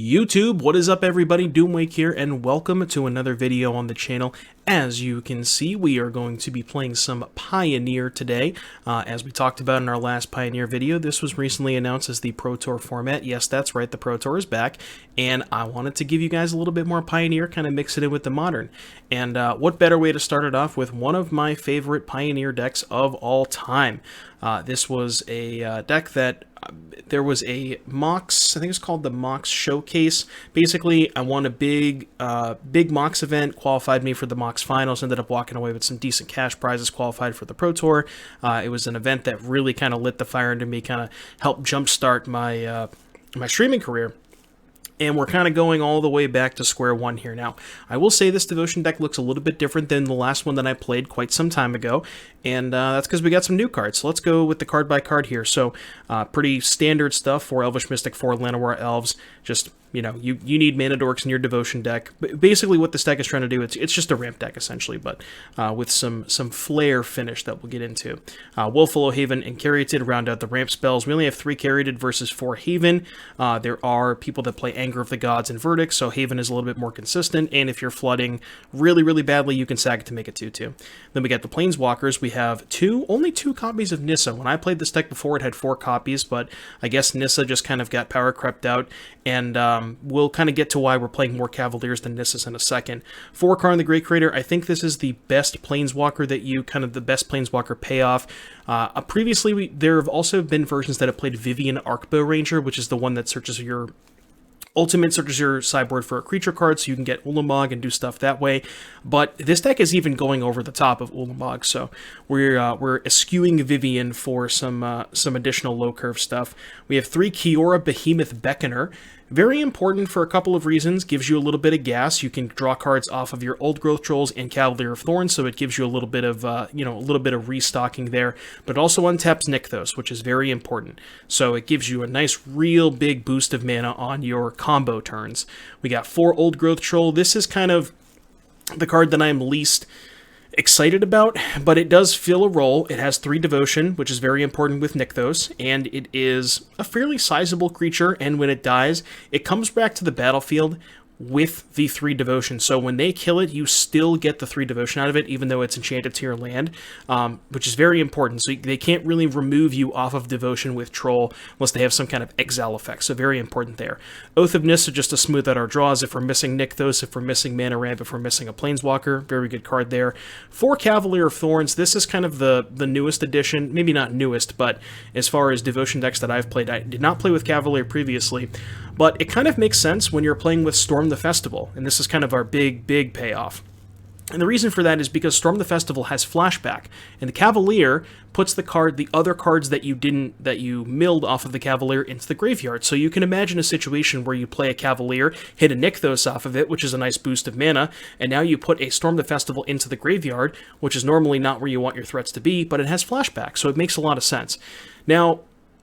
YouTube, what is up everybody, Doomwake here, and welcome to another video on the channel. As you can see, we are going to be playing some Pioneer today. As we talked about in our last Pioneer video, this was recently announced as the Pro Tour format. Yes, that's right, the Pro Tour is back, and I wanted to give you guys a little bit more Pioneer, kind of mix it in with the Modern. And what better way to start it off with one of my favorite Pioneer decks of all time. This was a deck that there was a Mox, I think it's called the Mox Showcase. Basically, I won a big Mox event, qualified me for the Mox Finals, ended up walking away with some decent cash prizes, qualified for the Pro Tour. It was an event that really kind of lit the fire into me, kind of helped jumpstart my, my streaming career. And we're kind of going all the way back to square one here. Now, I will say this Devotion deck looks a little bit different than the last one that I played quite some time ago, and that's because we got some new cards. So let's go with the card by card here. So, pretty standard stuff for Elvish Mystic, 4 Llanowar Elves. Just, you know, you need Mana Dorks in your Devotion deck. Basically, what this deck is trying to do, it's just a ramp deck, essentially, but with some flair finish that we'll get into. Wolfwillow, Haven, and Caryatid round out the ramp spells. We only have 3 Caryatid versus 4 Haven. There are people that play Anger of the Gods and Verdict, so Haven is a little bit more consistent, and if you're flooding really, really badly, you can sack it to make it 2/2. Then we got the Planeswalkers. We have only two copies of Nissa. When I played this deck before, it had 4 copies, but I guess Nissa just kind of got power crept out, and we'll kind of get to why we're playing more Cavaliers than Nissas in a second. 4 Karn the Great Creator. I think this is the best Planeswalker that you, kind of the best Planeswalker payoff. Previously, there have also been versions that have played Vivian Arcbow Ranger, which is the one that searches your sideboard for a creature card, so you can get Ulamog and do stuff that way. But this deck is even going over the top of Ulamog, so we're eschewing Vivian for some additional low curve stuff. We have 3 Kiora Behemoth Beckoner. Very important for a couple of reasons. Gives you a little bit of gas. You can draw cards off of your Old Growth Trolls and Cavalier of Thorns, so it gives you a little bit of a little bit of restocking there. But it also untaps Nykthos, which is very important. So it gives you a nice, real big boost of mana on your combo turns. We got 4 Old Growth Troll. This is kind of the card that I am least excited about, but it does fill a role. It has 3 Devotion, which is very important with Nykthos, and it is a fairly sizable creature, and when it dies, it comes back to the battlefield with the 3 Devotion. So when they kill it, you still get the 3 Devotion out of it, even though it's enchanted to your land, which is very important. So they can't really remove you off of Devotion with Troll unless they have some kind of exile effect, so very important there. Oath of Nissa, just to smooth out our draws if we're missing Nykthos, if we're missing Mana Ramp, if we're missing a Planeswalker, very good card there. 4 Cavalier of Thorns, this is kind of the newest addition, maybe not newest, but as far as Devotion decks that I've played, I did not play with Cavalier previously, but it kind of makes sense when you're playing with Storm the Festival, and this is kind of our big payoff. And the reason for that is because Storm the Festival has flashback, and the Cavalier puts the other cards that you milled off of the Cavalier into the graveyard. So you can imagine a situation where you play a Cavalier, hit a Nykthos off of it, which is a nice boost of mana, and now you put a Storm the Festival into the graveyard, which is normally not where you want your threats to be, but it has flashback, so it makes a lot of sense. Now,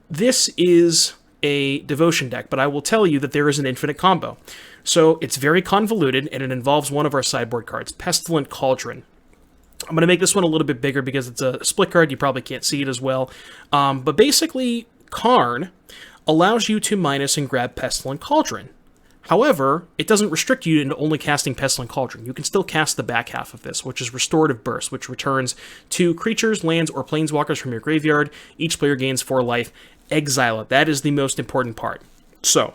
this is a Devotion deck, but I will tell you that there is an infinite combo. So it's very convoluted, and it involves one of our sideboard cards, Pestilent Cauldron. I'm going to make this one a little bit bigger because it's a split card. You probably can't see it as well. But basically, Karn allows you to minus and grab Pestilent Cauldron. However, it doesn't restrict you into only casting Pestilent Cauldron. You can still cast the back half of this, which is Restorative Burst, which returns 2 creatures, lands, or planeswalkers from your graveyard. Each player gains 4 life. Exile it. That is the most important part. So,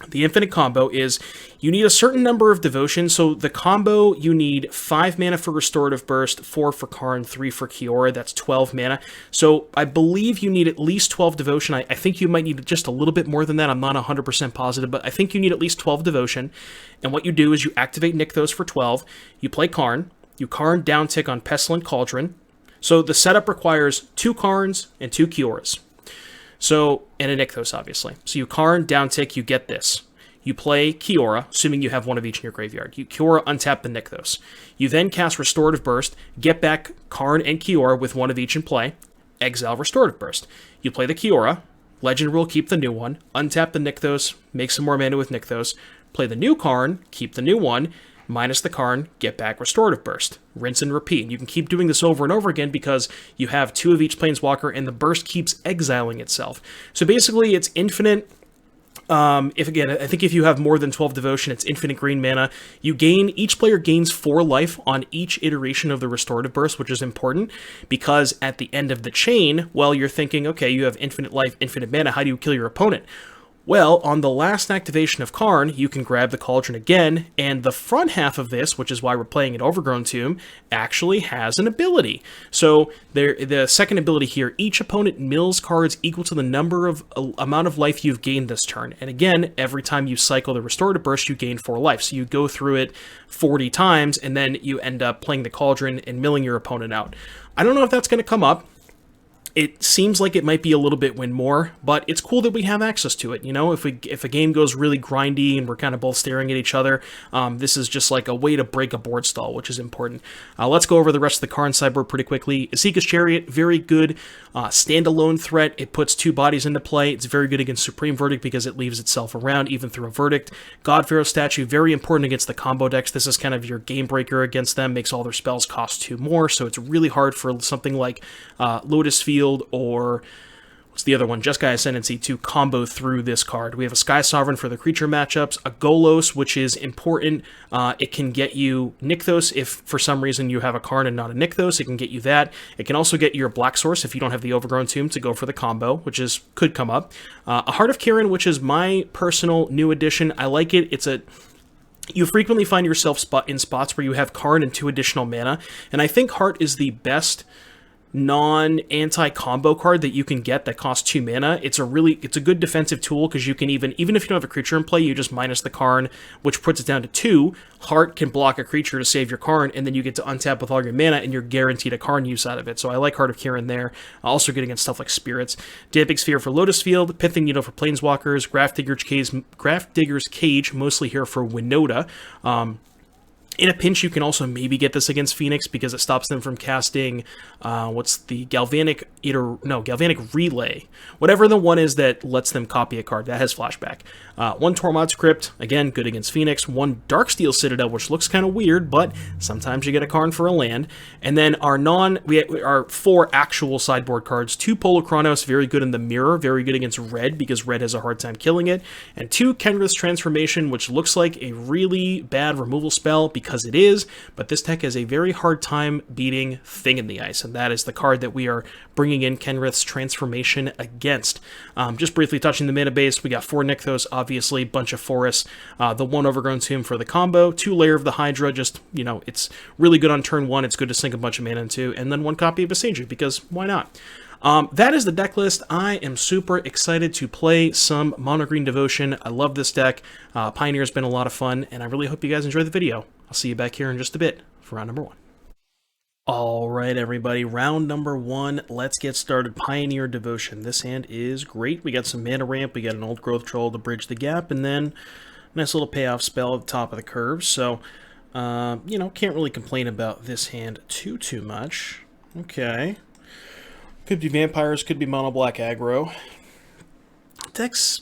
the infinite combo is you need a certain number of Devotion. So the combo, you need 5 mana for Restorative Burst, 4 for Karn, 3 for Kiora. That's 12 mana. So I believe you need at least 12 Devotion. I think you might need just a little bit more than that. I'm not 100% positive, but I think you need at least 12 Devotion. And what you do is you activate Nykthos for 12. You play Karn. You Karn downtick on Pestilent Cauldron. So the setup requires 2 Karns and 2 Kioras. So, and a Nykthos, obviously. So you Karn, downtick, you get this. You play Kiora, assuming you have one of each in your graveyard. You Kiora, untap the Nykthos. You then cast Restorative Burst, get back Karn and Kiora with one of each in play, exile Restorative Burst. You play the Kiora, Legend Rule, keep the new one, untap the Nykthos, make some more mana with Nykthos, play the new Karn, keep the new one, minus the Karn, get back Restorative Burst. Rinse and repeat. You can keep doing this over and over again because you have 2 of each Planeswalker and the burst keeps exiling itself. So basically it's infinite If again, I think if you have more than 12 devotion, it's infinite green mana. Each player gains 4 life on each iteration of the restorative burst, which is important because at the end of the chain, well, you're thinking, okay, you have infinite life, infinite mana. How do you kill your opponent? Well, on the last activation of Karn, you can grab the Cauldron again, and the front half of this, which is why we're playing an Overgrown Tomb, actually has an ability. So the second ability here, each opponent mills cards equal to the amount of life you've gained this turn. And again, every time you cycle the Restorative Burst, you gain 4 life. So you go through it 40 times, and then you end up playing the Cauldron and milling your opponent out. I don't know if that's going to come up. It seems like it might be a little bit win more, but it's cool that we have access to it. You know, if a game goes really grindy and we're kind of both staring at each other, this is just like a way to break a board stall, which is important. Let's go over the rest of the Karn sideboard pretty quickly. Esika's Chariot, very good standalone threat. It puts 2 bodies into play. It's very good against Supreme Verdict because it leaves itself around even through a Verdict. God Pharaoh Statue, very important against the combo decks. This is kind of your game breaker against them, makes all their spells cost 2 more, so it's really hard for something like Lotus Field or what's the other one? Jeskai Ascendancy to combo through this card. We have a Sky Sovereign for the creature matchups, a Golos, which is important. It can get you Nykthos if for some reason you have a Karn and not a Nykthos. It can get you that. It can also get your Black Source if you don't have the Overgrown Tomb to go for the combo, which could come up. A Heart of Kiran, which is my personal new addition. I like it. You frequently find yourself in spots where you have Karn and 2 additional mana, and I think Heart is the best non-anti-combo card that you can get that costs 2 mana. It's a good defensive tool because you can even if you don't have a creature in play, you just minus the Karn, which puts it down to 2. Heart can block a creature to save your Karn, and then you get to untap with all your mana, and you're guaranteed a Karn use out of it. So I like Heart of Kiran there. Also good against stuff like Spirits. Damping Sphere for Lotus Field, Pithing Needle for Planeswalkers, Grafdigger's Cage, mostly here for Winota. In a pinch, you can also maybe get this against Phoenix because it stops them from casting, what's the Galvanic Relay. Whatever the one is that lets them copy a card. That has flashback. 1 Tormod's Crypt, again, good against Phoenix. 1 Darksteel Citadel, which looks kind of weird, but sometimes you get a Karn for a land. And then our 4 actual sideboard cards. 2 Polo-Chronos, very good in the mirror, very good against red because red has a hard time killing it. And 2 Kenrith's Transformation, which looks like a really bad removal spell because it is, but this deck has a very hard time beating Thing in the Ice, and that is the card that we are bringing in Kenrith's Transformation against. Just briefly touching the mana base, we got 4 Nykthos, obviously, bunch of forests, the 1 Overgrown Tomb for the combo, 2 Lair of the Hydra, just, it's really good on turn 1, it's good to sink a bunch of mana into, and then 1 copy of Besage, because why not? That is the deck list. I am super excited to play some Mono Green Devotion. I love this deck. Pioneer's been a lot of fun, and I really hope you guys enjoy the video. I'll see you back here in just a bit for round number 1. Alright everybody, round number 1, let's get started. Pioneer Devotion. This hand is great. We got some mana ramp, we got an Old Growth Troll to bridge the gap, and then a nice little payoff spell at the top of the curve. So, can't really complain about this hand too much. Okay. Could be Vampires, could be Mono Black Aggro. Decks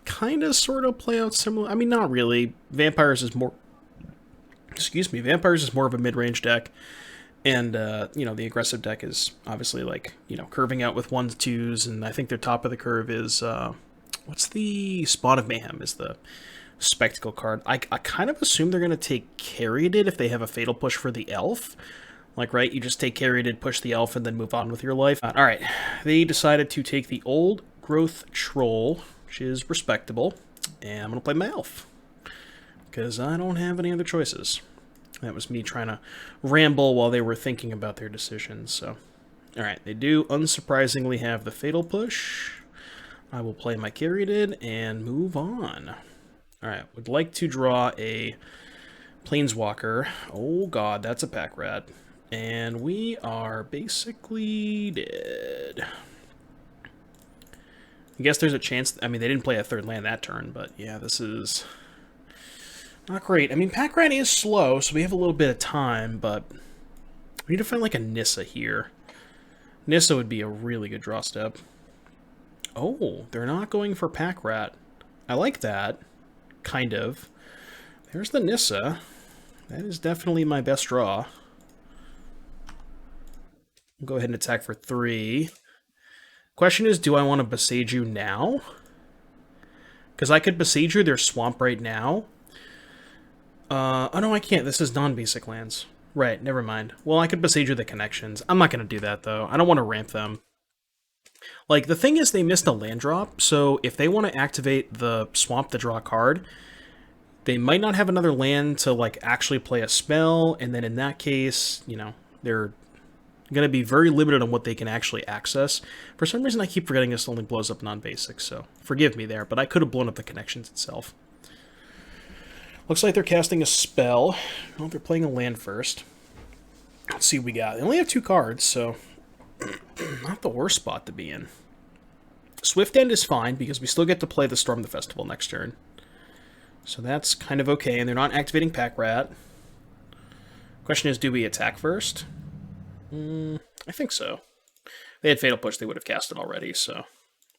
kind of sort of play out similar. I mean, not really. Vampires is more of a mid-range deck. And, the aggressive deck is obviously, curving out with 1s, 2s, and I think their top of the curve is, what's the Spawn of Mayhem is the Spectacle card. I kind of assume they're going to take Caryatid if they have a Fatal Push for the Elf. Right, you just take Caryatid, push the Elf, and then move on with your life. Alright, they decided to take the Old Growth Troll, which is respectable, and I'm going to play my Elf. Because I don't have any other choices. That was me trying to ramble while they were thinking about their decisions. So, alright, they do unsurprisingly have the Fatal Push. I will play my Caryatid and move on. Alright, would like to draw a Planeswalker. Oh god, that's a Pack Rat. And we are basically dead. I guess there's a chance. I mean, they didn't play a 3rd land that turn, but yeah, this is not great. I mean, Pack Rat is slow, so we have a little bit of time, but we need to find like a Nissa here. Nissa would be a really good draw step. Oh, they're not going for Pack Rat. I like that. Kind of. There's the Nissa. That is definitely my best draw. Go ahead and attack for 3. Question is, do I want to Besage you now? Because I could Besieger their swamp right now. Oh no, I can't. This is non-basic lands. Right, never mind. Well, I could Besieger the connections. I'm not going to do that, though. I don't want to ramp them. Like, the thing is, they missed a land drop, so if they want to activate the swamp to draw a card, they might not have another land to, like, actually play a spell, and then in that case, you know, they're going to be very limited on what they can actually access. For some reason, I keep forgetting this only blows up non-basic, so forgive me there, but I could have blown up the connections itself. Looks like they're casting a spell. Well, they're playing a land first. Let's see what we got. They only have 2 cards, so not the worst spot to be in. Swift End is fine, because we still get to play the Storm the Festival next turn. So that's kind of okay, and they're not activating Pack Rat. Question is, do we attack first? I think so. If they had Fatal Push, they would have cast it already, so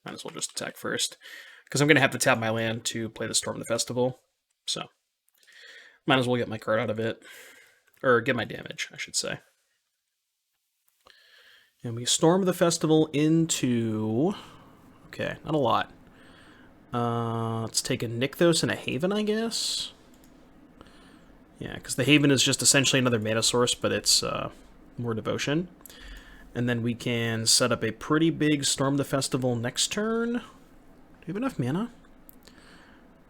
might as well just attack first. Because I'm going to have to tap my land to play the Storm the Festival, so might as well get my card out of it. Or get my damage, I should say. And we Storm the Festival into... Okay, not a lot. Let's take a Nykthos and a Haven, I guess? Yeah, because the Haven is just essentially another mana source, but it's more devotion. And then we can set up a pretty big Storm the Festival next turn. Do we have enough mana?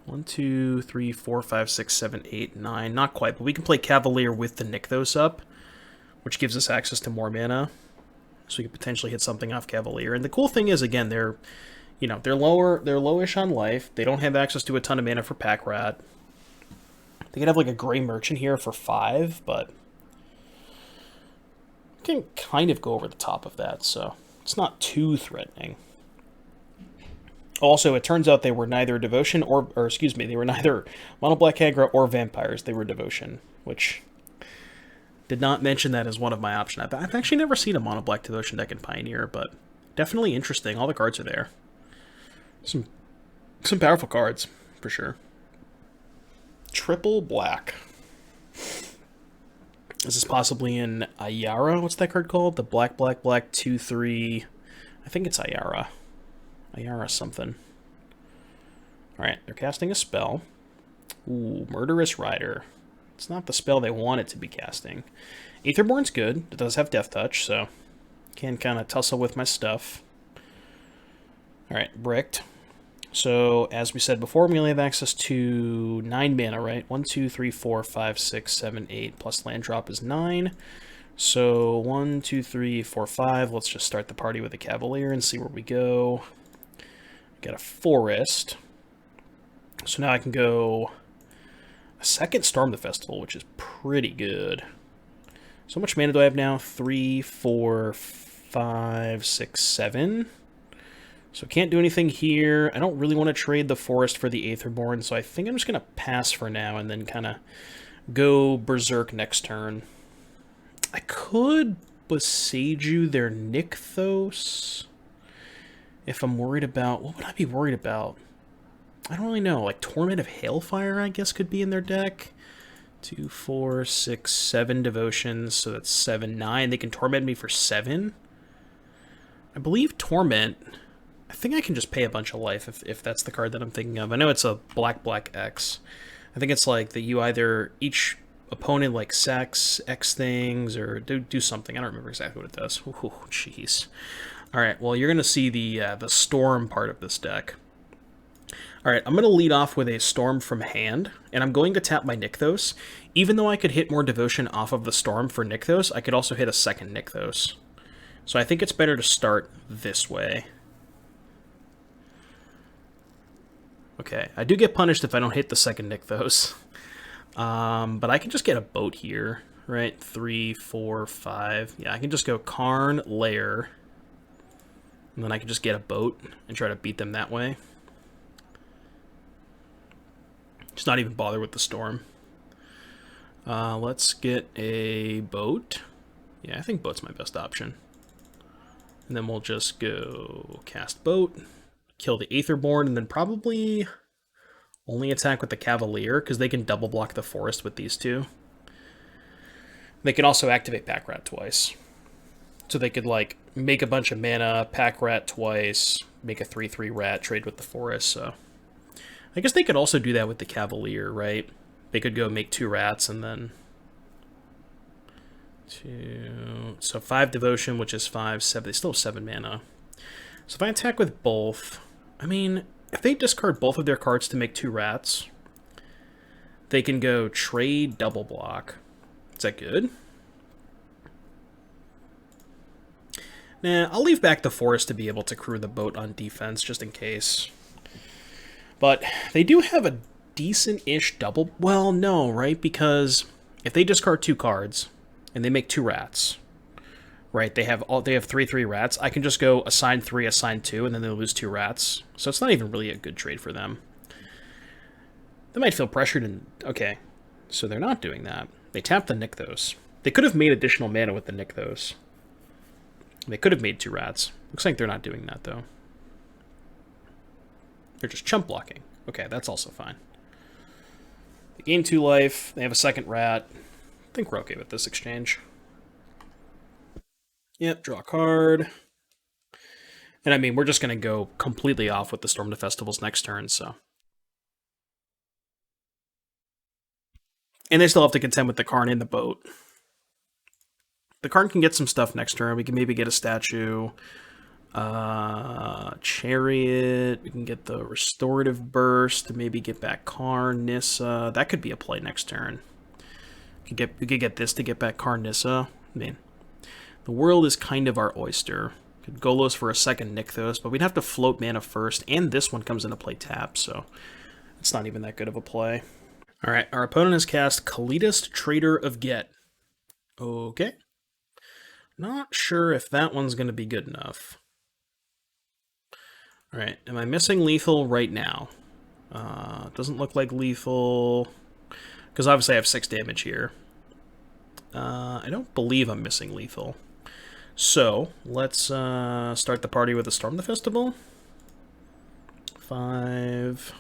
1, 2, 3, 4, 5, 6, 7, 8, 9. Not quite, but we can play Cavalier with the Nykthos up, which gives us access to more mana. So we could potentially hit something off Cavalier. And the cool thing is, again, they're lowish on life. They don't have access to a ton of mana for Pack Rat. They could have like a Gray Merchant here for 5, but I can kind of go over the top of that, so it's not too threatening. Also, it turns out they were neither Devotion they were neither Mono Black Hagra or Vampires. They were Devotion, which did not mention that as one of my options. I've actually never seen a Mono Black Devotion deck in Pioneer, but definitely interesting. All the cards are there. Some powerful cards, for sure. Triple black. Is this possibly in Ayara? What's that card called? The black, 2/3. I think it's Ayara. Ayara something. Alright, they're casting a spell. Ooh, Murderous Rider. It's not the spell they want it to be casting. Aetherborn's good. It does have Death Touch, so can kind of tussle with my stuff. Alright, Bricked. So, as we said before, we only have access to 9 mana, right? 1, 2, 3, 4, 5, 6, 7, 8, plus land drop is 9. So, 1, 2, 3, 4, 5. Let's just start the party with a Cavalier and see where we go. Got a Forest. So now I can go a second Storm the Festival, which is pretty good. So how much mana do I have now? 3, 4, 5, 6, 7. So can't do anything here. I don't really want to trade the Forest for the Aetherborn, so I think I'm just going to pass for now and then kind of go Berserk next turn. I could Boseiju their Nykthos if I'm worried about... What would I be worried about? I don't really know. Like Torment of Hailfire, I guess, could be in their deck. 2, 4, 6, 7 devotions, so that's 7, 9. They can Torment me for 7. I believe Torment... I think I can just pay a bunch of life if that's the card that I'm thinking of. I know it's a black X. I think it's like that you either each opponent like sacks X things or do something. I don't remember exactly what it does. Ooh, jeez. All right, well, you're going to see the Storm part of this deck. All right, I'm going to lead off with a Storm from hand, and I'm going to tap my Nykthos. Even though I could hit more Devotion off of the Storm for Nykthos, I could also hit a second Nykthos. So I think it's better to start this way. Okay, I do get punished if I don't hit the second Nykthos. But I can just get a boat here, right? 3, 4, 5. Yeah, I can just go Karn, Lair. And then I can just get a boat and try to beat them that way. Just not even bother with the Storm. Let's get a boat. Yeah, I think boat's my best option. And then we'll just go cast boat. Kill the Aetherborn, and then probably only attack with the Cavalier, because they can double block the Forest with these two. They can also activate Pack Rat twice. So they could, like, make a bunch of mana, Pack Rat twice, make a 3/3 rat, trade with the Forest, so I guess they could also do that with the Cavalier, right? They could go make 2 rats and then 2. So 5 devotion, which is 5, 7. They still have 7 mana. So if I attack with both, I mean, if they discard both of their cards to make 2 rats, they can go trade double block. Is that good? Nah, I'll leave back the forest to be able to crew the boat on defense, just in case. But they do have a decent-ish double... Well, no, right? Because if they discard 2 cards, and they make 2 rats, right? They have 3/3 rats. I can just go assign 3, assign 2, and then they'll lose 2 rats. So it's not even really a good trade for them. They might feel pressured and... Okay, so they're not doing that. They tap the Nykthos. They could have made additional mana with the Nykthos. They could have made 2 rats. Looks like they're not doing that, though. They're just chump blocking. Okay, that's also fine. They gain 2 life. They have a second rat. I think we're okay with this exchange. Yep, draw a card. And I mean, we're just going to go completely off with the Storm to Festivals next turn, so... And they still have to contend with the Karn in the boat. The Karn can get some stuff next turn. We can maybe get a statue. Chariot. We can get the Restorative Burst. Maybe get back Karn, Nissa. That could be a play next turn. We could get this to get back Karn, Nissa. I mean, the world is kind of our oyster. Could Golos for a second Nykthos, but we'd have to float mana first, and this one comes into play tap, so it's not even that good of a play. Alright, our opponent has cast Kalitas, Trader of Get. Okay. Not sure if that one's going to be good enough. Alright, am I missing lethal right now? Doesn't look like lethal, because obviously I have 6 damage here. I don't believe I'm missing lethal. So, let's start the party with a Storm the Festival. 5...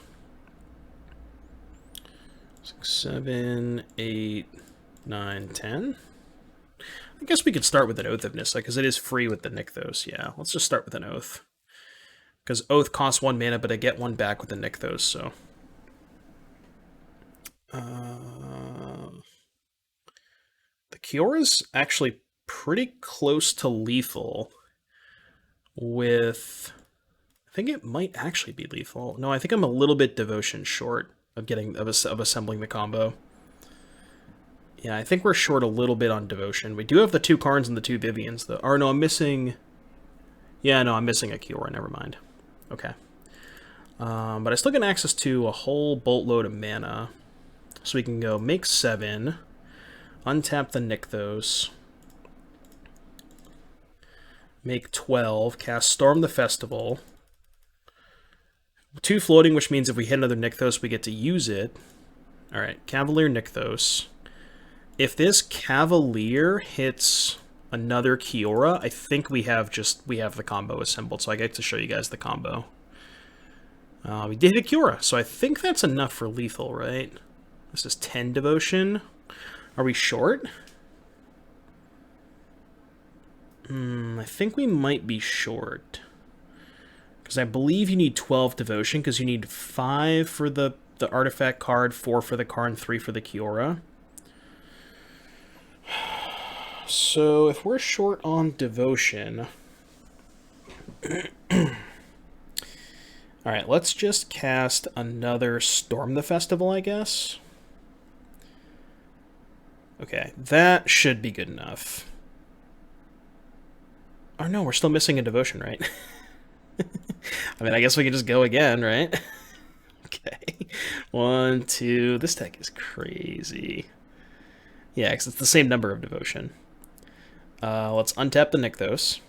6, 7, 8, 9, 10. I guess we could start with an Oath of Nissa, because it is free with the Nykthos. Yeah, let's just start with an Oath. Because Oath costs 1 mana, but I get 1 back with the Nykthos, so... The Kiora's actually pretty close to lethal with... I think it might actually be lethal. No, I think I'm a little bit devotion short of assembling the combo. Yeah, I think we're short a little bit on devotion. We do have the 2 Karns and the 2 Vivians, though. Or no, I'm missing... Yeah, no, I'm missing a Kiora, never mind. Okay. But I still get access to a whole boatload of mana. So we can go make 7, untap the Nykthos, make 12, cast Storm the Festival. 2 floating, which means if we hit another Nykthos, we get to use it. Alright, Cavalier Nykthos. If this Cavalier hits another Kiora, I think we have the combo assembled, so I get to show you guys the combo. We did hit Kiora, so I think that's enough for lethal, right? This is 10 devotion. Are we short? I think we might be short. Because I believe you need 12 devotion, because you need 5 for the artifact card, 4 for the Karn, 3 for the Kiora. So if we're short on devotion... Alright, let's just cast another Storm the Festival, I guess. Okay, that should be good enough. Oh no, we're still missing a devotion, right? I mean, I guess we can just go again, right? Okay. 1, 2... This deck is crazy. Yeah, because it's the same number of devotion. Let's untap the Nykthos.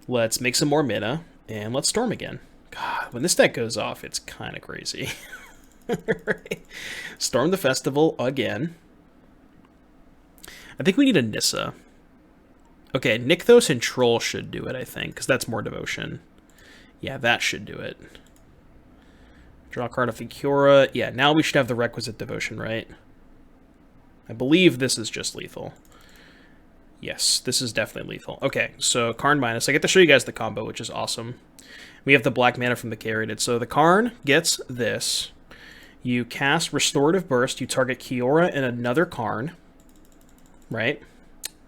Let's make some more mana, and let's Storm again. God, when this deck goes off, it's kind of crazy. Right. Storm the Festival again. I think we need a Nissa. Okay, Nykthos and Troll should do it, I think, because that's more devotion. Yeah, that should do it. Draw a card off the Kiora. Yeah, now we should have the requisite devotion, right? I believe this is just lethal. Yes, this is definitely lethal. Okay, so Karn minus. I get to show you guys the combo, which is awesome. We have the black mana from the Caryatid. So the Karn gets this. You cast Restorative Burst. You target Kiora and another Karn. Right?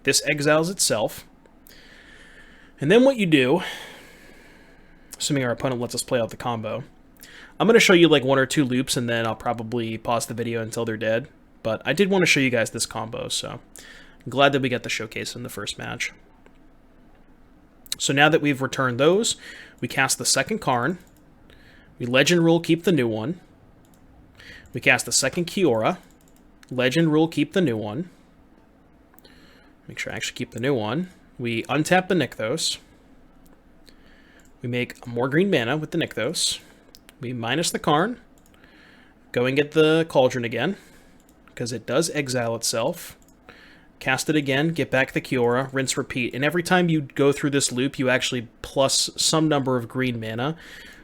This exiles itself. And then what you do, assuming our opponent lets us play out the combo, I'm going to show you like 1 or 2 loops, and then I'll probably pause the video until they're dead. But I did want to show you guys this combo, so I'm glad that we got the showcase in the first match. So now that we've returned those, we cast the second Karn. We Legend Rule, keep the new one. We cast the second Kiora. Legend Rule, keep the new one. Make sure I actually keep the new one. We untap the Nykthos. We make more green mana with the Nykthos. We minus the Karn. Go and get the Cauldron again, because it does exile itself. Cast it again, get back the Kiora, rinse, repeat. And every time you go through this loop, you actually plus some number of green mana.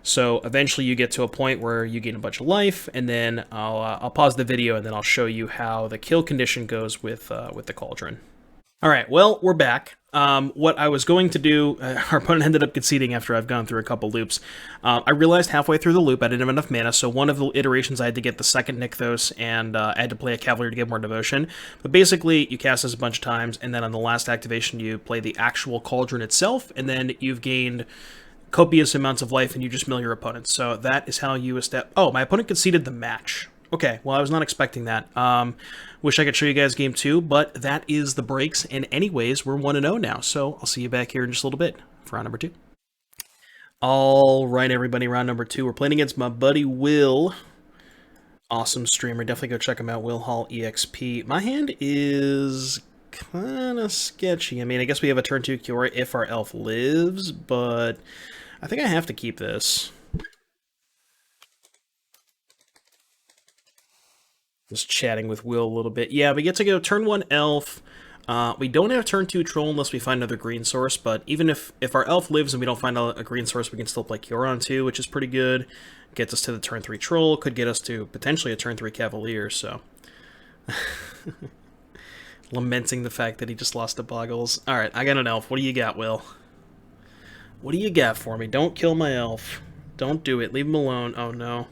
So eventually you get to a point where you gain a bunch of life, and then I'll pause the video, and then I'll show you how the kill condition goes with the Cauldron. All right, well, we're back. What I was going to do, our opponent ended up conceding after I've gone through a couple loops. I realized halfway through the loop I didn't have enough mana, so one of the iterations I had to get the second Nykthos, and I had to play a Cavalier to get more devotion. But basically, you cast this a bunch of times, and then on the last activation you play the actual Cauldron itself, and then you've gained copious amounts of life, and you just mill your opponent. So that is how you establish... Oh, my opponent conceded the match. Okay, well, I was not expecting that. Wish I could show you guys game 2, but that is the breaks. And anyways, we're 1-0 now, so I'll see you back here in just a little bit for round number 2. All right, everybody, round number 2. We're playing against my buddy Will. Awesome streamer. Definitely go check him out, Will Hall EXP. My hand is kind of sketchy. I mean, I guess we have a turn 2 Kiora if our elf lives, but I think I have to keep this. Just chatting with Will a little bit. Yeah, we get to go turn 1 elf. We don't have turn 2 troll unless we find another green source, but even if our elf lives and we don't find a green source, we can still play Kiora on 2, which is pretty good. Gets us to the turn 3 troll, could get us to potentially a turn 3 Cavalier, so... Lamenting the fact that he just lost to Boggles. Alright, I got an elf. What do you got, Will? What do you got for me? Don't kill my elf. Don't do it. Leave him alone. Oh, no.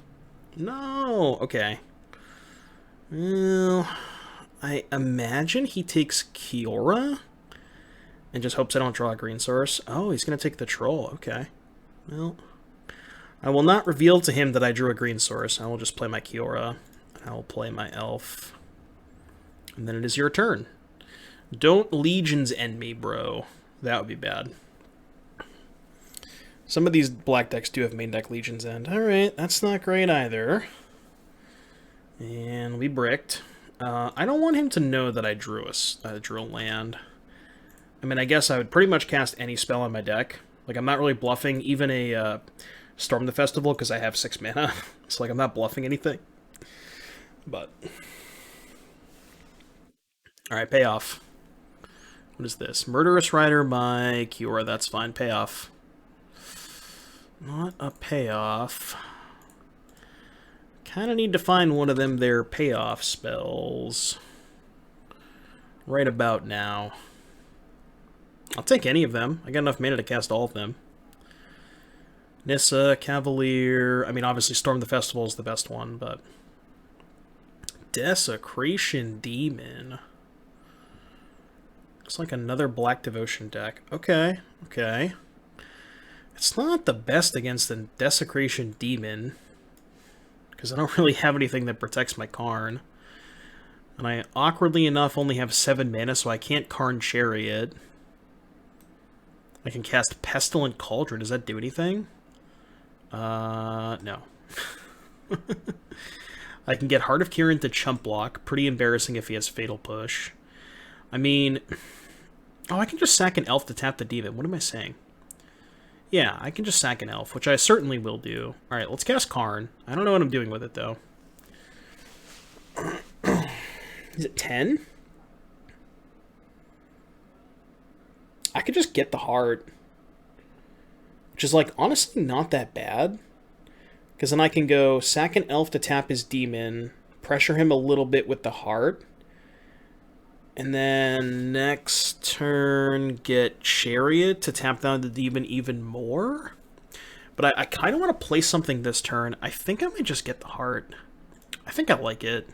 No! Okay. Well, I imagine he takes Kiora and just hopes I don't draw a green source. Oh, he's going to take the troll. Okay. Well, I will not reveal to him that I drew a green source. I will just play my Kiora. I will play my elf. And then it is your turn. Don't Legions end me, bro. That would be bad. Some of these black decks do have main deck Legions end. Alright, that's not great either. And we bricked. I don't want him to know that I drew a land. I mean, I guess I would pretty much cast any spell on my deck. Like, I'm not really bluffing even a Storm the Festival because I have 6 mana. So, like, I'm not bluffing anything. But... Alright, payoff. What is this? Murderous Rider by Kiora. That's fine. Payoff. Not a payoff. Kind of need to find one of them their payoff spells right about now. I'll take any of them. I got enough mana to cast all of them. Nissa, Cavalier... I mean, obviously Storm the Festival is the best one, but... Desecration Demon. Looks like another Black Devotion deck. Okay, okay. It's not the best against the Desecration Demon, because I don't really have anything that protects my Karn. And I, awkwardly enough, only have 7 mana, so I can't Karn Chariot. I can cast Pestilent Cauldron. Does that do anything? No. I can get Heart of Kiran to chump block. Pretty embarrassing if he has Fatal Push. I mean... Oh, I can just sack an elf to tap the demon. What am I saying? Yeah, I can just sack an elf, which I certainly will do. Alright, let's cast Karn. I don't know what I'm doing with it, though. Is it 10? I could just get the heart. Which is, like, honestly not that bad. Because then I can go sack an elf to tap his demon, pressure him a little bit with the heart, And then next turn, get Chariot to tap down the demon even more. But I kind of want to play something this turn. I think I might just get the Heart. I think I like it.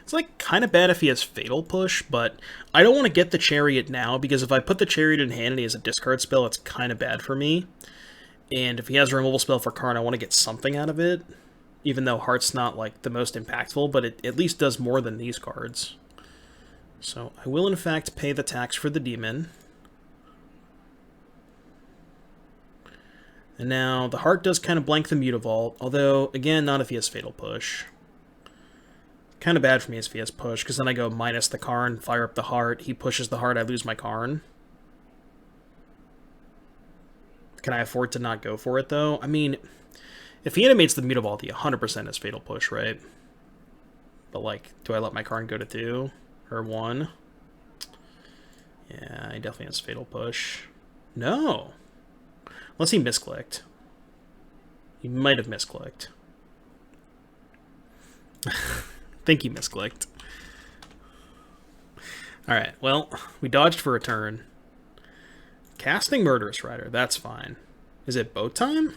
It's like kind of bad if he has Fatal Push, but I don't want to get the Chariot now, because if I put the Chariot in hand and he has a discard spell, it's kind of bad for me. And if he has a removal spell for Karn, I want to get something out of it. Even though Heart's not like the most impactful, but it at least does more than these cards. So I will in fact pay the tax for the demon. And now the Heart does kind of blank the Mutavault, although again, not if he has Fatal Push. Kind of bad for me if he has Push, because then I go minus the Karn, fire up the Heart, he pushes the Heart, I lose my Karn. Can I afford to not go for it though? I mean, if he animates the Mutavault, he 100% has Fatal Push, right? But like, do I let my Karn go to 2? Or 1? Yeah, he definitely has Fatal Push. No! Unless he misclicked. He might have misclicked. I think he misclicked. Alright, well, we dodged for a turn. Casting Murderous Rider, that's fine. Is it boat time?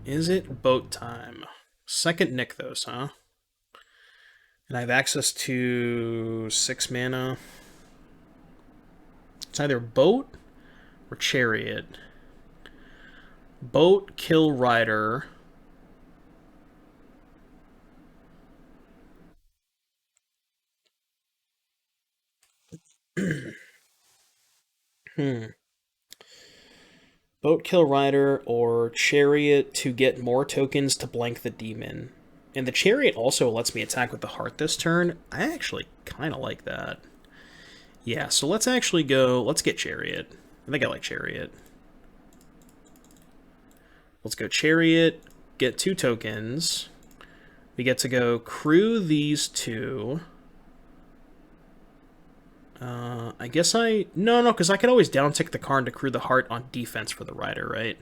Is it boat time? Second Nykthos, huh? And I have access to 6 mana. It's either boat or chariot. Boat, kill rider. Boat, kill rider, or chariot to get more tokens to blank the demon. And the chariot also lets me attack with the Heart this turn. I actually kind of like that. Yeah, so let's actually go... Let's get chariot. I think I like chariot. Let's go chariot, get 2 tokens. We get to go crew these 2. I guess No, because I could always downtick the Karn to crew the Heart on defense for the Rider, right?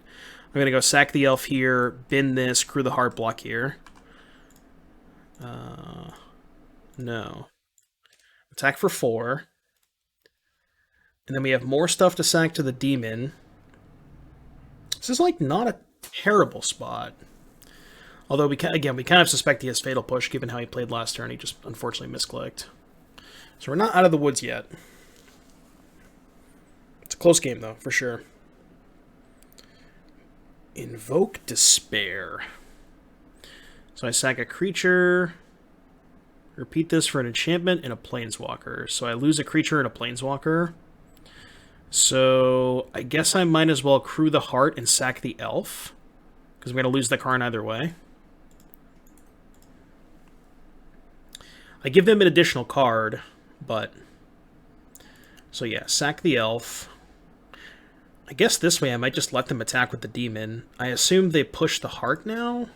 I'm going to go sack the Elf here, bin this, crew the Heart, block here. No. Attack for 4. And then we have more stuff to sack to the Demon. This is, like, not a terrible spot. Although, we kind of suspect he has Fatal Push, given how he played last turn. He just, unfortunately, misclicked. So we're not out of the woods yet. It's a close game, though, for sure. Invoke Despair. So I sack a creature. Repeat this for an enchantment and a planeswalker. So I lose a creature and a planeswalker. So I guess I might as well crew the Heart and sack the Elf, because I'm going to lose the Karn either way. I give them an additional card, but... So yeah, sack the Elf. I guess this way I might just let them attack with the Demon. I assume they push the Heart now?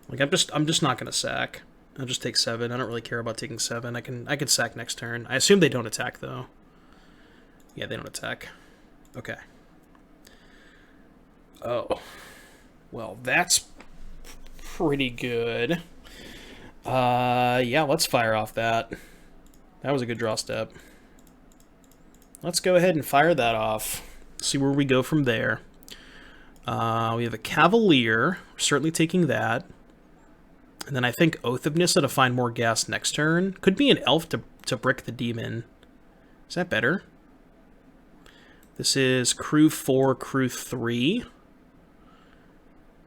Like, I'm just not going to sack. I'll just take 7. I don't really care about taking 7. I can sack next turn. I assume they don't attack, though. Yeah, they don't attack. Okay. Oh. Well, that's pretty good. Yeah, let's fire off that. That was a good draw step. Let's go ahead and fire that off. See where we go from there. We have a Cavalier. We're certainly taking that. And then I think Oath of Nissa to find more gas next turn. Could be an Elf to brick the Demon. Is that better? This is crew 4, crew 3.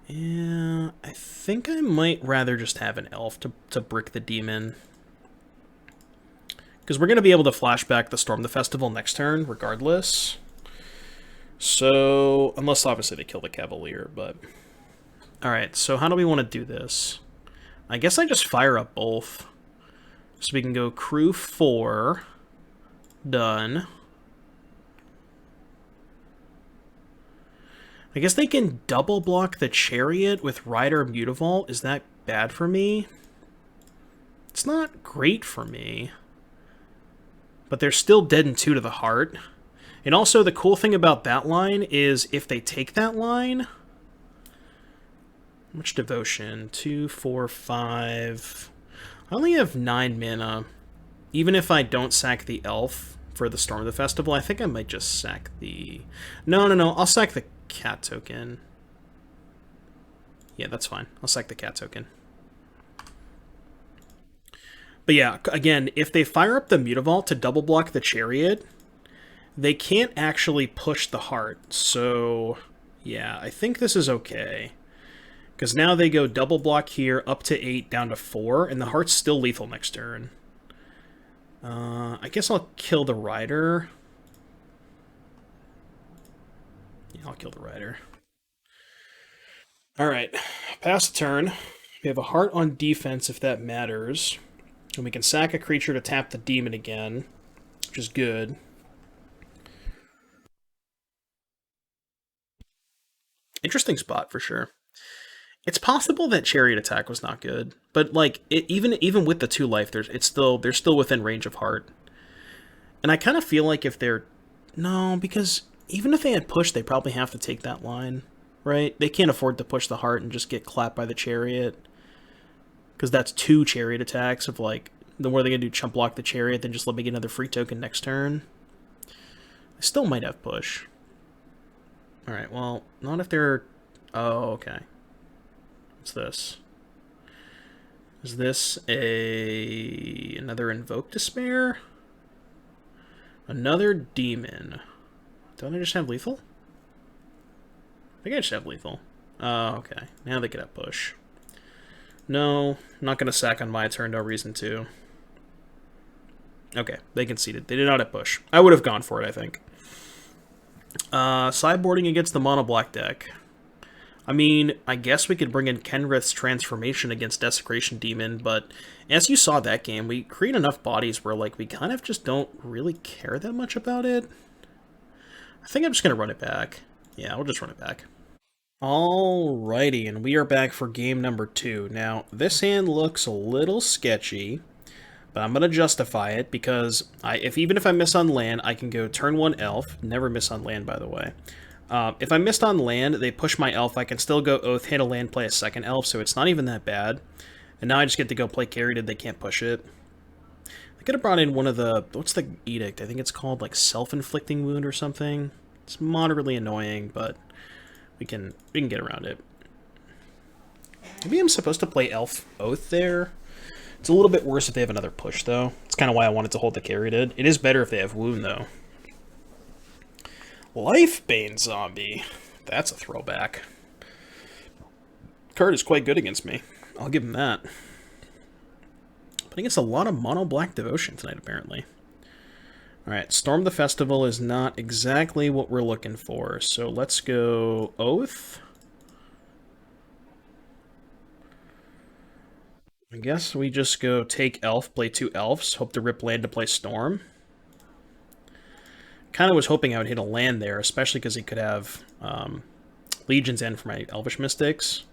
Yeah, I think I might rather just have an Elf to brick the Demon. Because we're going to be able to flashback the Storm the Festival next turn, regardless. So, unless obviously they kill the Cavalier, but... Alright, so how do we want to do this? I guess I just fire up both. So we can go crew 4. Done. I guess they can double block the Chariot with Rider Mutavault. Is that bad for me? It's not great for me. But they're still dead in 2 to the Heart. And also, the cool thing about that line is if they take that line... How much devotion? 2, 4, 5... I only have 9 mana. Even if I don't sack the elf for the Storm of the Festival, I think I might just sack the... No. I'll sack the cat token. Yeah, that's fine. I'll sack the cat token. But yeah, again, if they fire up the Mutavault to double block the Chariot, they can't actually push the Heart. So, yeah, I think this is okay. Because now they go double block here, up to 8, down to 4, and the Heart's still lethal next turn. I guess I'll kill the Rider. Yeah, I'll kill the Rider. Alright, pass the turn. We have a Heart on defense if that matters. And we can sack a creature to tap the demon again, which is good. Interesting spot for sure. It's possible that Chariot attack was not good, but like even with the 2 life, they're still within range of Heart. And I kind of feel like if they're because even if they had pushed, they probably have to take that line, right? They can't afford to push the Heart and just get clapped by the Chariot, because that's 2 Chariot attacks of like the more they're gonna do chump block the Chariot, then just let me get another free token next turn. I still might have push. All right, well, not if they're. Oh, okay. What's this? Is this another Invoke Despair? Another Demon. Don't I just have lethal? I think I just have lethal. Oh, okay. Now they could have push. No, not going to sack on my turn, no reason to. Okay, they conceded. They did not have push. I would have gone for it, I think. Sideboarding against the mono black deck. I mean, I guess we could bring in Kenrith's Transformation against Desecration Demon, but as you saw that game, we create enough bodies where like we kind of just don't really care that much about it. I think I'm just going to run it back. Yeah, we'll just run it back. Alrighty, and we are back for game number 2. Now, this hand looks a little sketchy, but I'm going to justify it because even if I miss on land, I can go turn 1 elf. Never miss on land, by the way. If I missed on land, they push my elf, I can still go Oath, hit a land, play a second elf, so it's not even that bad. And now I just get to go play Caryatid, they can't push it. I could have brought in one of the... What's the edict? I think it's called, like, Self-Inflicting Wound or something. It's moderately annoying, but we can get around it. Maybe I'm supposed to play Elf Oath there. It's a little bit worse if they have another push, though. It's kind of why I wanted to hold the Caryatid. It is better if they have Wound, though. Lifebane Zombie. That's a throwback. Card is quite good against me. I'll give him that. But against a lot of mono black devotion tonight, apparently. Alright, Storm the Festival is not exactly what we're looking for. So let's go Oath. I guess we just go take Elf, play 2 Elves, hope to rip land to play Storm. Kind of was hoping I would hit a land there, especially because he could have Legion's End for my Elvish Mystics.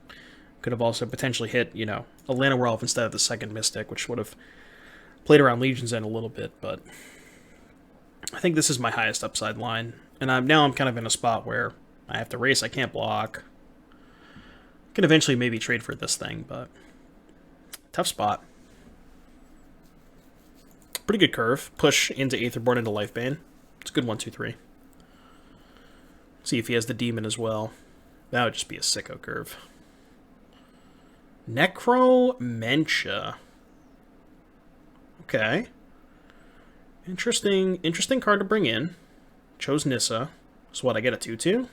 Could have also potentially hit, a Llanowar Elf instead of the second Mystic, which would have played around Legion's End a little bit, but I think this is my highest upside line. And now I'm kind of in a spot where I have to race, I can't block. Can eventually maybe trade for this thing, but tough spot. Pretty good curve. Push into Aetherborn into Lifebane. It's a good 1, 2, 3. See if he has the demon as well. That would just be a sicko curve. Necromentia. Okay. Interesting card to bring in. Chose Nissa. So what, I get a 2-2?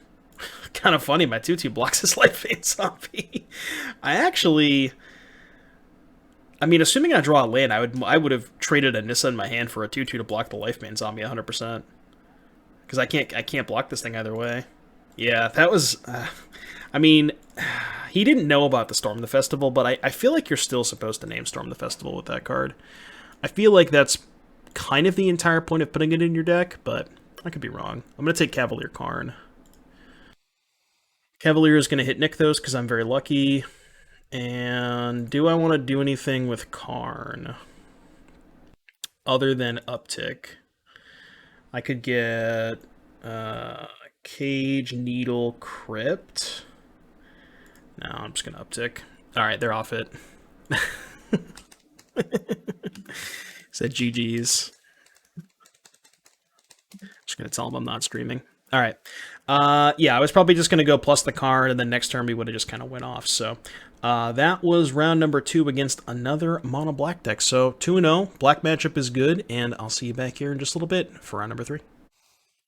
Kind of funny, my 2-2 blocks his Lifebane Zombie. Assuming I draw a land, I would have traded a Nissa in my hand for a 2-2 to block the Lifebane Zombie 100%. Because I can't block this thing either way. Yeah, that was... he didn't know about the Storm the Festival, but I feel like you're still supposed to name Storm the Festival with that card. I feel like that's kind of the entire point of putting it in your deck, but I could be wrong. I'm going to take Cavalier Karn. Cavalier is going to hit Nykthos because I'm very lucky. And do I want to do anything with Karn other than uptick? I could get Cage, Needle, Crypt. No, I'm just going to uptick. Alright, they're off it. Said GG's. Just gonna tell him I'm not streaming. All right. Yeah, I was probably just gonna go plus the card, and then next turn we would have just kind of went off. So that was round number 2 against another mono black deck. So 2-0. Black matchup is good, and I'll see you back here in just a little bit for round number 3.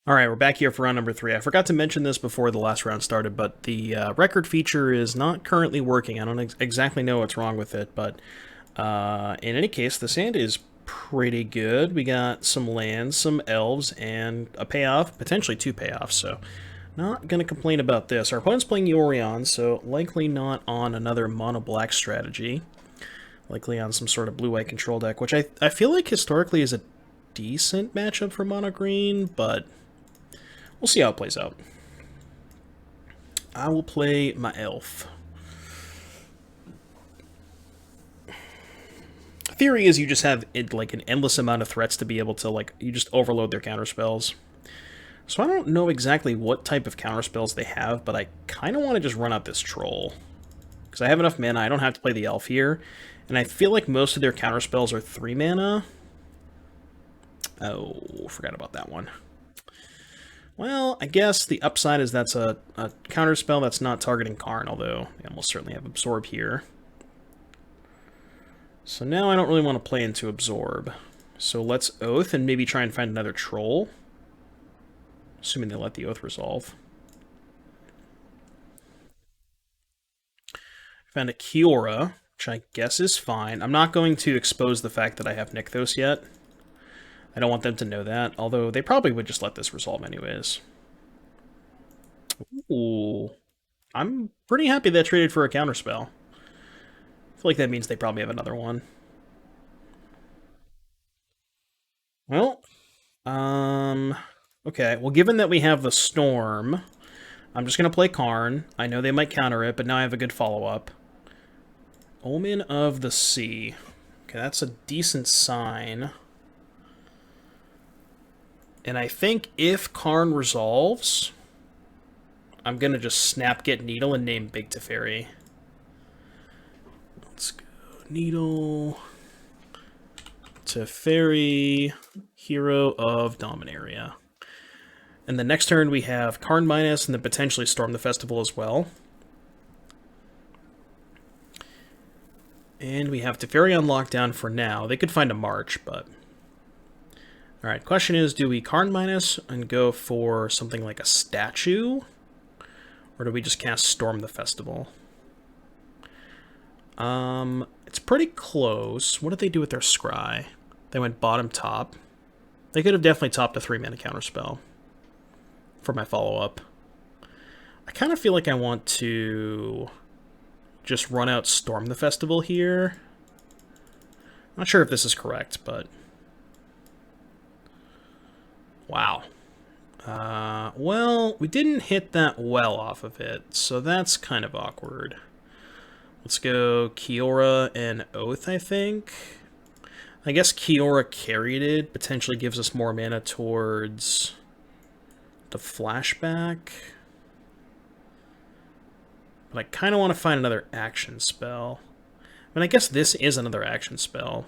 All right, we're back here for round number 3. I forgot to mention this before the last round started, but the record feature is not currently working. I don't exactly know what's wrong with it, but in any case, the sand is pretty good. We got some lands, some elves, and a payoff, potentially 2 payoffs, so not going to complain about this. Our opponent's playing Yorion, so likely not on another mono-black strategy. Likely on some sort of blue-white control deck, which I feel like historically is a decent matchup for mono-green, but we'll see how it plays out. I will play my elf. Theory is you just have like an endless amount of threats to be able to you just overload their counterspells. So I don't know exactly what type of counterspells they have, but I kind of want to just run out this troll. Because I have enough mana, I don't have to play the elf here. And I feel like most of their counterspells are 3 mana. Oh, forgot about that one. Well, I guess the upside is that's a counterspell that's not targeting Karn, although they almost certainly have Absorb here. So now I don't really want to play into Absorb. So let's Oath and maybe try and find another troll. Assuming they let the Oath resolve. Found a Kiora, which I guess is fine. I'm not going to expose the fact that I have Nykthos yet. I don't want them to know that, although they probably would just let this resolve anyways. Ooh. I'm pretty happy that traded for a counterspell. I feel like that means they probably have another one. Well, okay. Well, given that we have the Storm, I'm just going to play Karn. I know they might counter it, but now I have a good follow-up. Omen of the Sea. Okay, that's a decent sign. And I think if Karn resolves, I'm going to just snap Get Needle and name Big Teferi. Let's go. Needle. Teferi. Hero of Dominaria. And the next turn we have Karn minus and then potentially Storm the Festival as well. And we have Teferi on lockdown for now. They could find a March, but... Alright, question is, do we Karn minus and go for something like a statue? Or do we just cast Storm the Festival? It's pretty close. What did they do with their Scry? They went bottom top. They could have definitely topped a 3-mana counterspell for my follow-up. I kind of feel like I want to just run out Storm the Festival here. I'm not sure if this is correct, but... Wow. Well, we didn't hit that well off of it, so that's kind of awkward. Let's go Kiora and Oath, I think. I guess Kiora carried it, potentially gives us more mana towards the flashback. But I kind of want to find another action spell. I mean, I guess this is another action spell.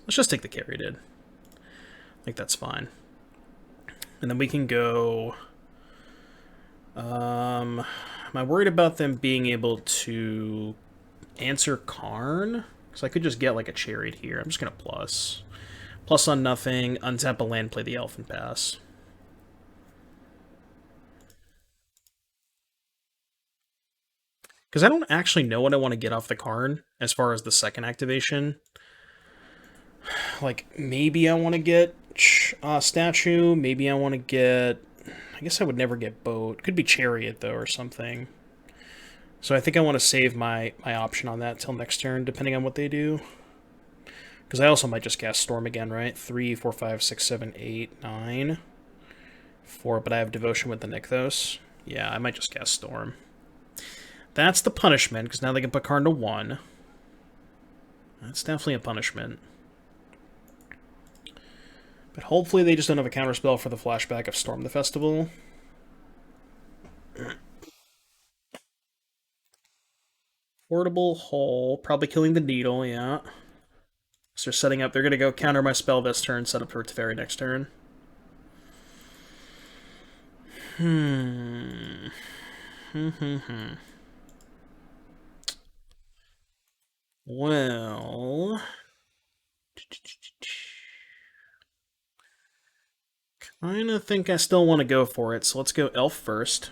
Let's just take the carried. I think that's fine. And then we can go... am I worried about them being able to answer Karn? Because I could just get like a Chariot here. I'm just going to plus. Plus on nothing, untap a land, play the Elf, and pass. Because I don't actually know what I want to get off the Karn as far as the second activation. Like, maybe I want to get Statue. Maybe I want to get... I guess I would never get Boat. Could be Chariot, though, or something. So I think I want to save my option on that till next turn, depending on what they do. Because I also might just cast Storm again, right? 3, 4, 5, 6, 7, 8, 9. 4, but I have Devotion with the Nykthos. Yeah, I might just cast Storm. That's the punishment, because now they can put Karn to 1. That's definitely a punishment. But hopefully they just don't have a counterspell for the flashback of Storm the Festival. Portable Hole, probably killing the Needle, yeah. So they're setting up. They're going to go counter my spell this turn, set up for Teferi next turn. Well, kind of think I still want to go for it. So let's go Elf first.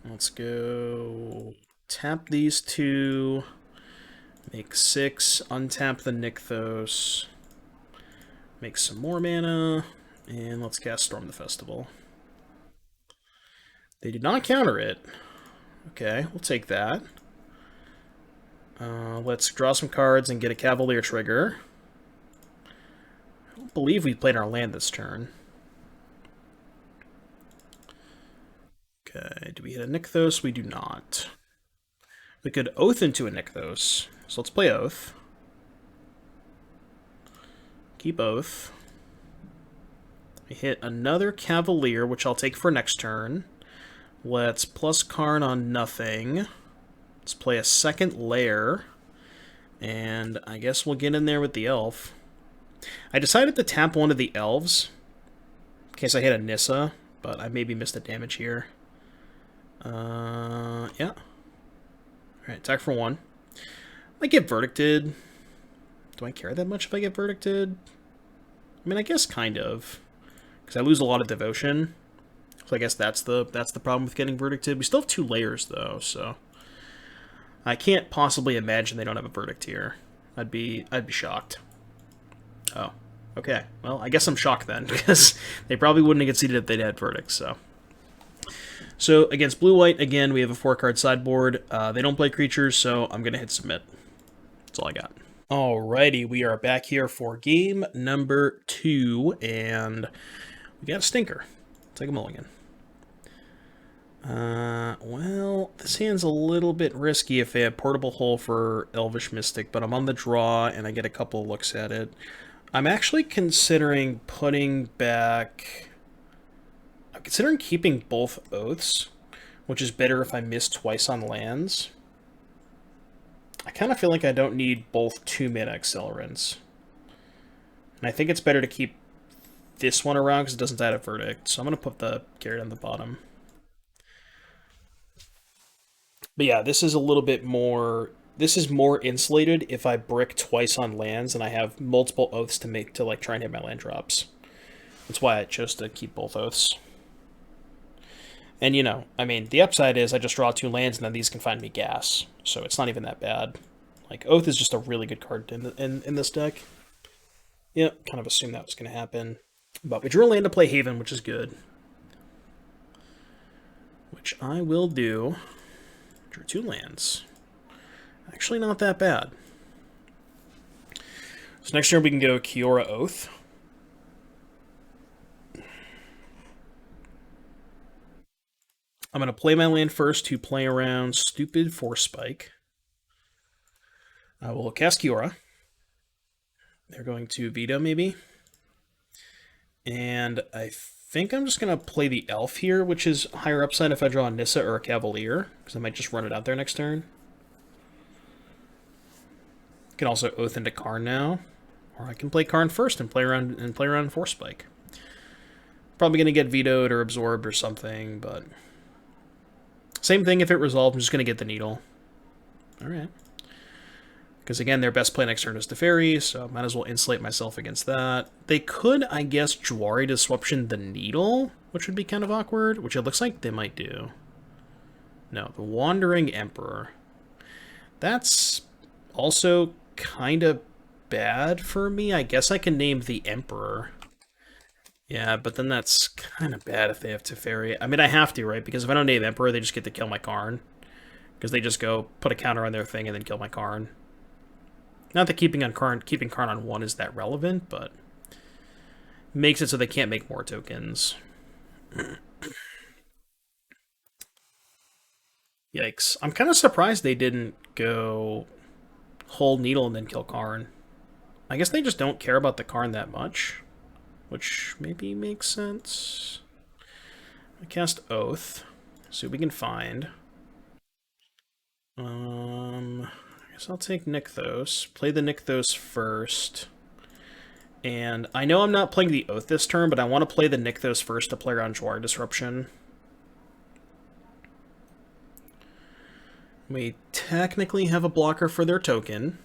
Let's go tap these two, make 6, untap the Nykthos, make some more mana, and let's cast Storm the Festival. They did not counter it. Okay, we'll take that. Let's draw some cards and get a Cavalier trigger. I don't believe we played our land this turn. Okay, do we hit a Nykthos? We do not. We could Oath into a Nykthos. So let's play Oath. Keep Oath. We hit another Cavalier, which I'll take for next turn. Let's plus Karn on nothing. Let's play a second Lair. And I guess we'll get in there with the Elf. I decided to tap one of the Elves in case I hit a Nissa, but I maybe missed the damage here. Yeah. Alright, attack for 1. I get Verdicted. Do I care that much if I get Verdicted? I mean, I guess kind of. Because I lose a lot of Devotion. So I guess that's the problem with getting Verdicted. We still have 2 layers, though, so... I can't possibly imagine they don't have a Verdict here. I'd be shocked. Oh. Okay. Well, I guess I'm shocked then, because they probably wouldn't have conceded if they'd had Verdicts, so... So, against Blue-White, again, we have a 4-card sideboard. They don't play creatures, so I'm going to hit Submit. That's all I got. Alrighty, we are back here for game number 2, and we got a stinker. Take a mulligan. Well, this hand's a little bit risky if they have Portable Hole for Elvish Mystic, but I'm on the draw, and I get a couple of looks at it. I'm actually considering putting back... I'm considering keeping both Oaths, which is better if I miss twice on lands. I kind of feel like I don't need both 2-mana Accelerants. And I think it's better to keep this one around because it doesn't die to Verdict. So I'm going to put the Garrett on the bottom. But yeah, this is a little bit more... This is more insulated if I brick twice on lands and I have multiple Oaths to make to like try and hit my land drops. That's why I chose to keep both Oaths. And, you know, I mean, the upside is I just draw 2 lands and then these can find me gas. So it's not even that bad. Like, Oath is just a really good card in this deck. Yep, kind of assumed that was going to happen. But we drew a land to play Haven, which is good. Which I will do. Drew 2 lands. Actually not that bad. So next turn we can go Kiora Oath. I'm going to play my land first to play around Stupid Force Spike. I will cast Kiora. They're going to veto, maybe. And I think I'm just going to play the Elf here, which is higher upside if I draw a Nissa or a Cavalier, because I might just run it out there next turn. I can also Oath into Karn now, or I can play Karn first and play around Force Spike. Probably going to get vetoed or absorbed or something, but... Same thing if it resolved, I'm just going to get the Needle. Alright. Because again, their best play next turn is Teferi, so I might as well insulate myself against that. They could, I guess, Jwari Disruption the Needle, which would be kind of awkward, which it looks like they might do. No, the Wandering Emperor. That's also kind of bad for me. I guess I can name the Emperor. Yeah, but then that's kind of bad if they have Teferi. I mean, I have to, right? Because if I don't name Emperor, they just get to kill my Karn. Because they just go put a counter on their thing and then kill my Karn. Not that keeping Karn on 1 is that relevant, but makes it so they can't make more tokens. Yikes. I'm kind of surprised they didn't go Hold Needle and then kill Karn. I guess they just don't care about the Karn that much, which maybe makes sense. I cast Oath, see what we can find. guess I'll take Nykthos. Play the Nykthos first. And I know I'm not playing the Oath this turn, but I want to play the Nykthos first to play around Jwar Disruption. We technically have a blocker for their token.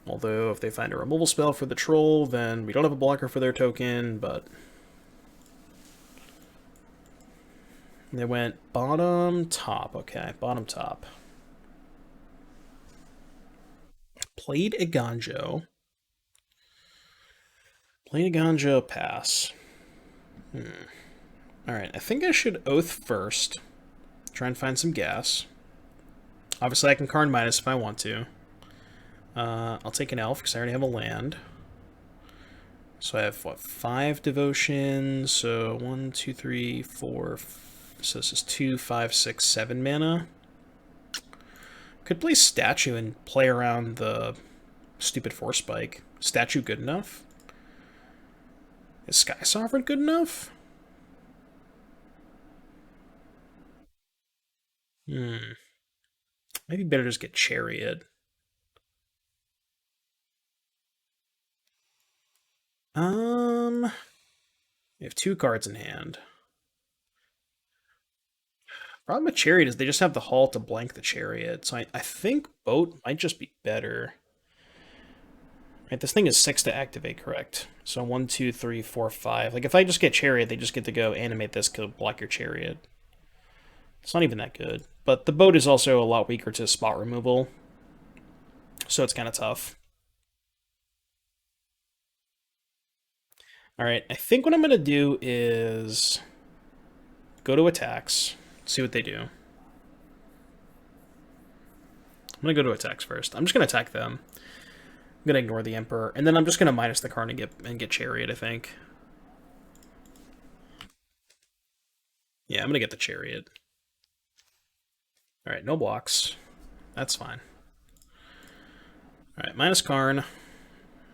Although, if they find a removal spell for the troll, then we don't have a blocker for their token, but... They went bottom, top. Okay, bottom, top. Played a Ganjo. Played a Ganjo, pass. Alright, I think I should Oath first. Try and find some gas. Obviously, I can Karn minus if I want to. I'll take an elf because I already have a land. So I have, what, 5 devotion. So 1, 2, 3, 4. So this is 2, 5, 6, 7 mana. Could play Statue and play around the stupid Force Spike. Statue good enough? Is Sky Sovereign good enough? Maybe better just get Chariot. We have 2 cards in hand. Problem with Chariot is they just have the Hall to blank the Chariot, so I think Boat might just be better. Right, this thing is 6 to activate, correct? So 1, 2, 3, 4, 5. Like, if I just get Chariot, they just get to go animate this to block your Chariot. It's not even that good. But the Boat is also a lot weaker to spot removal, so it's kind of tough. Alright, I think what I'm going to do is go to attacks, see what they do. I'm going to go to attacks first. I'm just going to attack them. I'm going to ignore the Emperor, and then I'm just going to minus the Karn and get Chariot, I think. Yeah, I'm going to get the Chariot. Alright, no blocks. That's fine. Alright, minus Karn.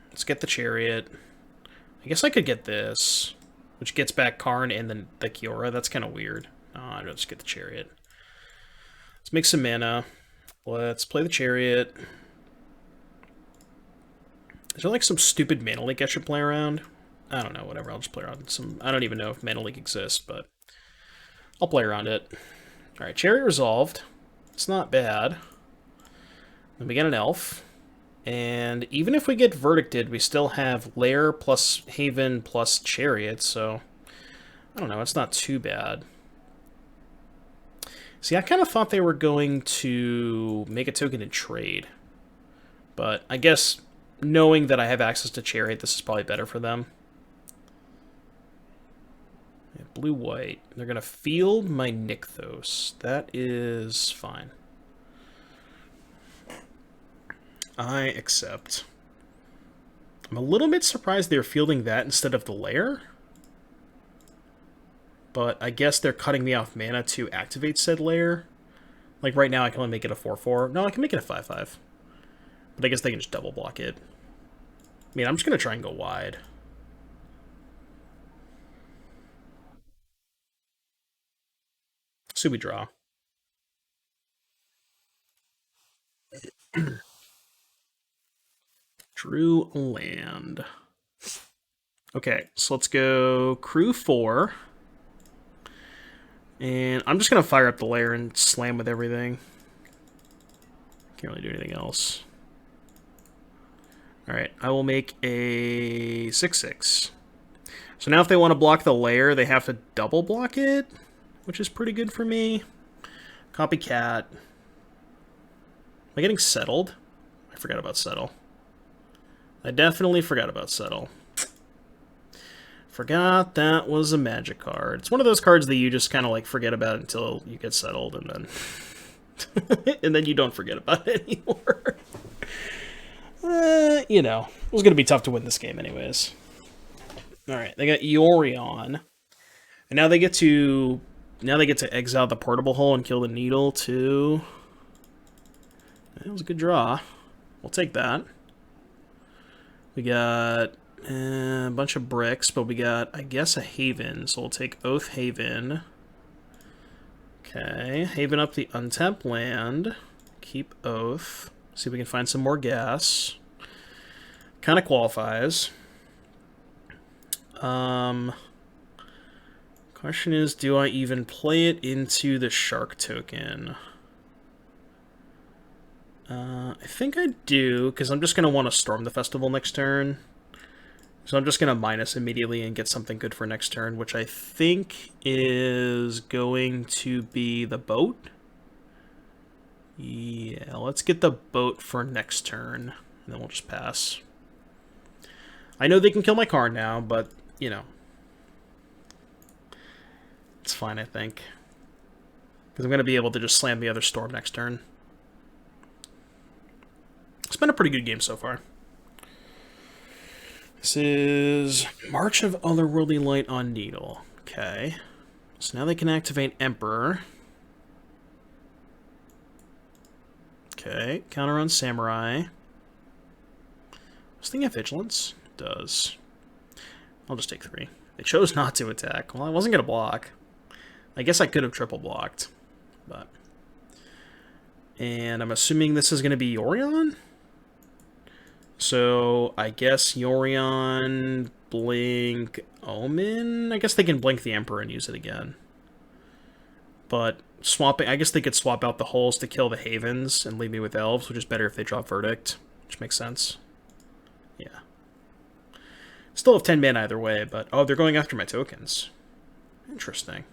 Let's get the Chariot. I guess I could get this, which gets back Karn and then the Kiora. That's kind of weird. Oh, I'd just get the Chariot. Let's make some mana. Let's play the Chariot. Is there like some stupid Mana Leak I should play around? I don't know, whatever. I'll just play around some... I don't even know if Mana Leak exists, but I'll play around it. Alright, Chariot resolved. It's not bad. Then we get an Elf. And even if we get Verdicted, we still have Lair plus Haven plus Chariot, so I don't know, it's not too bad. See, I kind of thought they were going to make a token and trade. But I guess knowing that I have access to Chariot, this is probably better for them. Yeah, blue-white. They're going to field my Nykthos. That is fine. I accept. I'm a little bit surprised they're fielding that instead of the Lair. But I guess they're cutting me off mana to activate said Lair. Like right now I can only make it a 4-4. No, I can make it a 5-5. But I guess they can just double block it. I mean, I'm just going to try and go wide. So we draw. Drew land. Okay, so let's go crew 4. And I'm just going to fire up the Lair and slam with everything. Can't really do anything else. Alright, I will make a 6-6. So now if they want to block the Lair, they have to double block it, which is pretty good for me. Copycat. Am I getting settled? I forgot about settle. I definitely forgot about settle. Forgot that was a magic card. It's one of those cards that you just kind of like forget about until you get settled, and then and then you don't forget about it anymore. You know, it was going to be tough to win this game anyways. All right, they got Yorion, and now they get to exile the portable hole and kill the needle too. That was a good draw. We'll take that. We got a bunch of bricks, but we got, I guess, a Haven. So we'll take Oath Haven. Okay, Haven up the untapped land. Keep Oath. See if we can find some more gas. Kind of qualifies. Question is, do I even play it into the shark token? I think I do, because I'm just going to want to storm the festival next turn. So I'm just going to minus immediately and get something good for next turn, which I think is going to be the boat. Yeah, let's get the boat for next turn, and then we'll just pass. I know they can kill my card now, but, you know. It's fine, I think. Because I'm going to be able to just slam the other storm next turn. It's been a pretty good game so far. This is March of Otherworldly Light on Needle. Okay. So now they can activate Emperor. Okay. Counter on Samurai. Does thing have Vigilance? It does. I'll just take 3. They chose not to attack. Well, I wasn't going to block. I guess I could have triple blocked. But. And I'm assuming this is going to be Yorion? So, I guess Yorion, Blink, Omen? I guess they can blink the Emperor and use it again. But swapping, I guess they could swap out the holes to kill the Havens and leave me with Elves, which is better if they drop Verdict, which makes sense. Yeah. Still have 10 mana either way, but... Oh, they're going after my tokens. Interesting.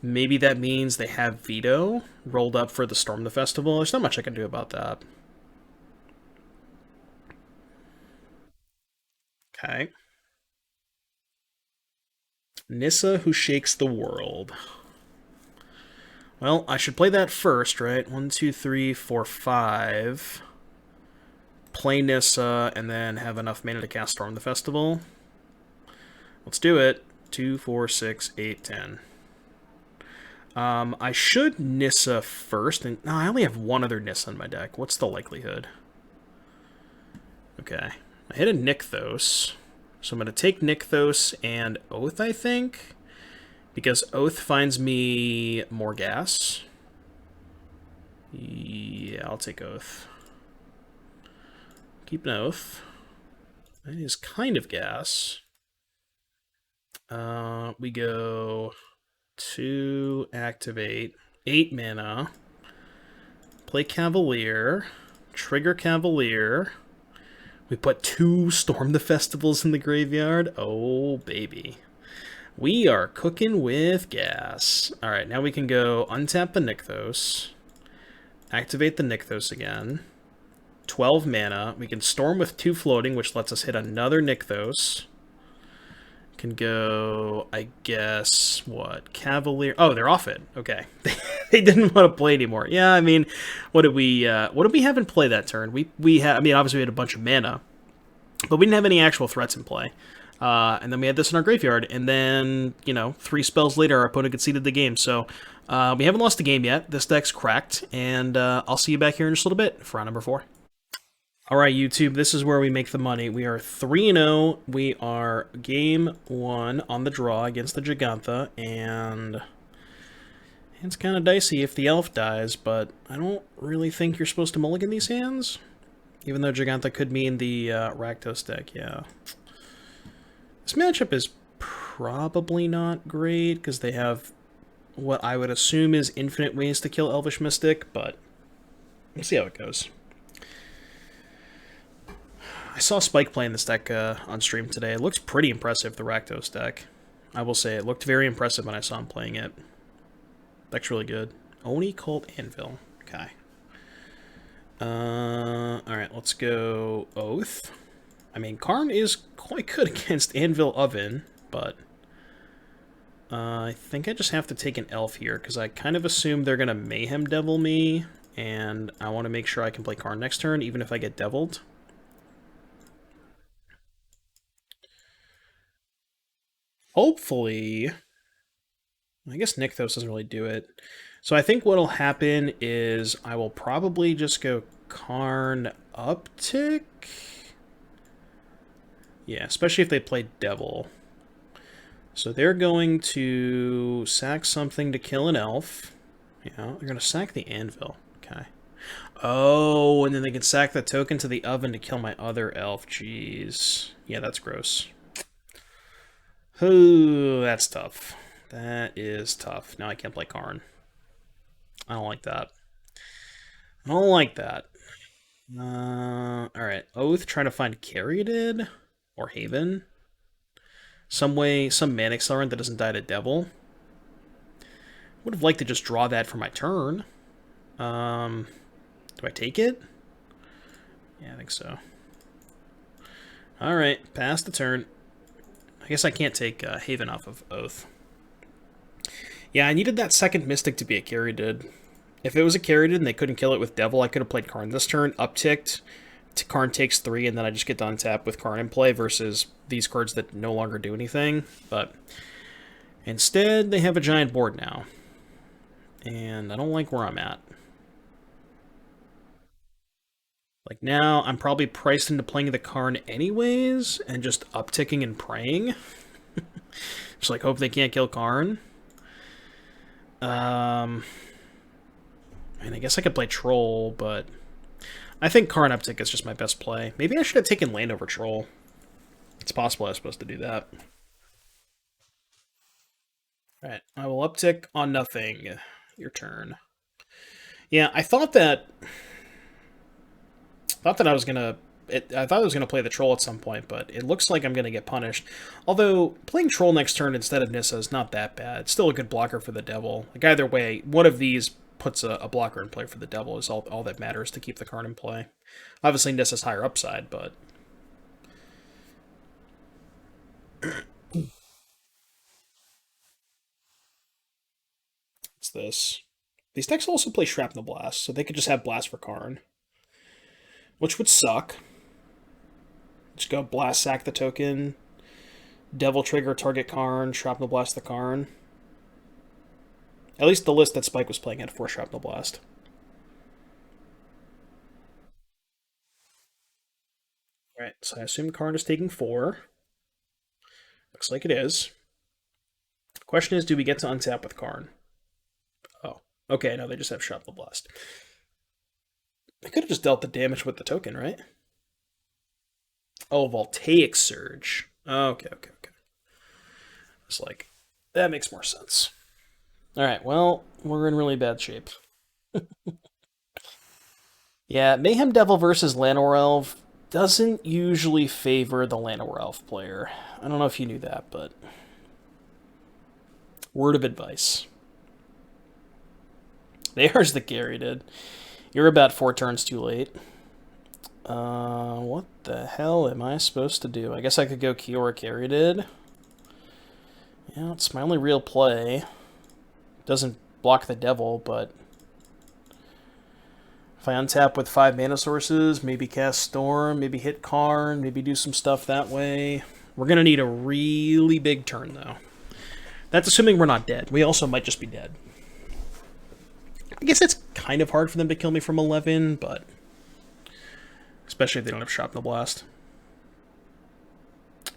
Maybe that means they have Veto rolled up for the Storm the Festival. There's not much I can do about that. Okay. Nissa Who Shakes the World. Well, I should play that first, right? 1, 2, 3, 4, 5. Play Nissa, and then have enough mana to cast Storm the Festival. Let's do it. 2, 4, 6, 8, 10. I should Nissa first. And no, I only have one other Nissa in my deck. What's the likelihood? Okay. I hit a Nykthos. So I'm going to take Nykthos and Oath, I think. Because Oath finds me more gas. Yeah, I'll take Oath. Keep an Oath. That is kind of gas. We go to activate 8 mana. Play Cavalier. Trigger Cavalier. We put 2 Storm the Festivals in the graveyard. Oh, baby. We are cooking with gas. Alright, now we can go untap the Nykthos. Activate the Nykthos again. 12 mana. We can Storm with 2 floating, which lets us hit another Nykthos. Can go, I guess, what? Cavalier. Oh, they're off it. Okay. They didn't want to play anymore. Yeah, I mean, what did we have in play that turn? We had, I mean, obviously we had a bunch of mana, but we didn't have any actual threats in play. And then we had this in our graveyard, and then, you know, 3 spells later, our opponent conceded the game. So we haven't lost the game yet. This deck's cracked, and I'll see you back here in just a little bit for round number 4. Alright, YouTube, this is where we make the money. We are 3-0. We are game 1 on the draw against the Jegantha, and it's kind of dicey if the elf dies, but I don't really think you're supposed to mulligan these hands. Even though Jegantha could mean the Rakdos deck, yeah. This matchup is probably not great, because they have what I would assume is infinite ways to kill Elvish Mystic, but we'll see how it goes. I saw Spike playing this deck on stream today. It looks pretty impressive, the Rakdos deck. I will say, it looked very impressive when I saw him playing it. Deck's really good. Oni Cult Anvil. Okay. Alright, let's go Oath. I mean, Karn is quite good against Anvil Oven, but I think I just have to take an elf here, because I kind of assume they're going to Mayhem Devil me, and I want to make sure I can play Karn next turn, even if I get Deviled. Hopefully, I guess Nykthos doesn't really do it. So I think what'll happen is I will probably just go Karn Uptick. Yeah, especially if they play Devil. So they're going to sack something to kill an elf. Yeah, they're gonna sack the anvil. Okay. Oh, and then they can sack the token to the oven to kill my other elf. Jeez. Yeah, that's gross. Ooh, that's tough. That is tough. Now I can't play Karn. I don't like that. I don't like that. Alright. Oath, trying to find Caryatid? Or Haven? Some way, some mana accelerant that doesn't die to Devil. Would have liked to just draw that for my turn. Do I take it? Yeah, I think so. Alright, pass the turn. I guess I can't take Haven off of Oath. Yeah, I needed that second Mystic to be a Caryatid. If it was a Caryatid and they couldn't kill it with Devil, I could have played Karn this turn, upticked, Karn takes 3, and then I just get to untap with Karn in play versus these cards that no longer do anything. But instead, they have a giant board now. And I don't like where I'm at. Like now, I'm probably priced into playing the Karn anyways, and just upticking and praying. Just like hope they can't kill Karn. And I guess I could play Troll, but I think Karn uptick is just my best play. Maybe I should have taken land over Troll. It's possible I was supposed to do that. Alright, I will uptick on nothing. Your turn. Yeah, I thought that I was gonna I thought I was gonna play the Troll at some point, but it looks like I'm gonna get punished. Although playing Troll next turn instead of Nissa is not that bad. It's still a good blocker for the Devil. Like either way, one of these puts a blocker in play for the Devil is all that matters to keep the Karn in play. Obviously Nissa's higher upside, but it's this. These decks also play Shrapnel Blast, so they could just have Blast for Karn. Which would suck. Just go Blast, sack the token, Devil trigger, target Karn, Shrapnel Blast the Karn. At least the list that Spike was playing had 4 Shrapnel Blast. Alright, so I assume Karn is taking 4. Looks like it is. The question is, do we get to untap with Karn? Oh, okay, no, they just have Shrapnel Blast. I could have just dealt the damage with the token, right? Oh, Voltaic Surge. Okay. It's like, that makes more sense. Alright, well, we're in really bad shape. Yeah, Mayhem Devil versus Llanowar Elf doesn't usually favor the Llanowar Elf player. I don't know if you knew that, but word of advice. There's the Caryatid. You're about 4 turns too late. What the hell am I supposed to do? I guess I could go Kiora Caryatid. Yeah, it's my only real play. Doesn't block the Devil, but if I untap with 5 mana sources, maybe cast Storm, maybe hit Karn, maybe do some stuff that way. We're going to need a really big turn, though. That's assuming we're not dead. We also might just be dead. I guess it's kind of hard for them to kill me from 11, but especially if they don't have Shrapnel Blast.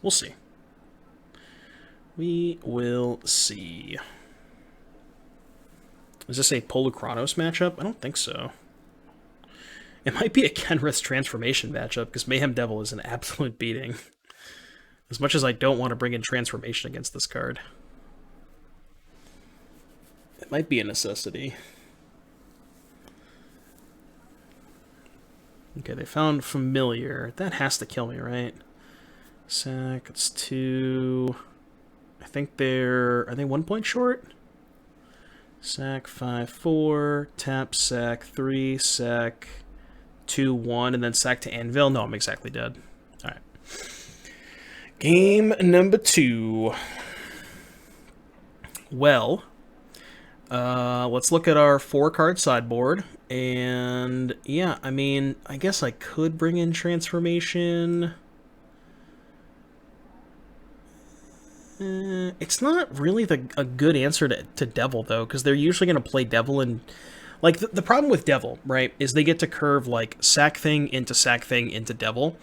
We'll see. We will see. Is this a Polukranos matchup? I don't think so. It might be a Kenrith's Transformation matchup, because Mayhem Devil is an absolute beating. As much as I don't want to bring in Transformation against this card. It might be a necessity. Okay, they found Familiar. That has to kill me, right? Sack, it's 2. I think they're... Are they 1 point short? Sack 5/4, tap sack 3, sack 2/1, and then sack to Anvil. No, I'm exactly dead. Alright. Game number 2. Well, let's look at our 4-card sideboard. And yeah, I mean, I guess I could bring in Transformation. It's not really a good answer to Devil, though, because they're usually going to play Devil and... Like, the problem with Devil, right, is they get to curve, like, sack thing into Devil,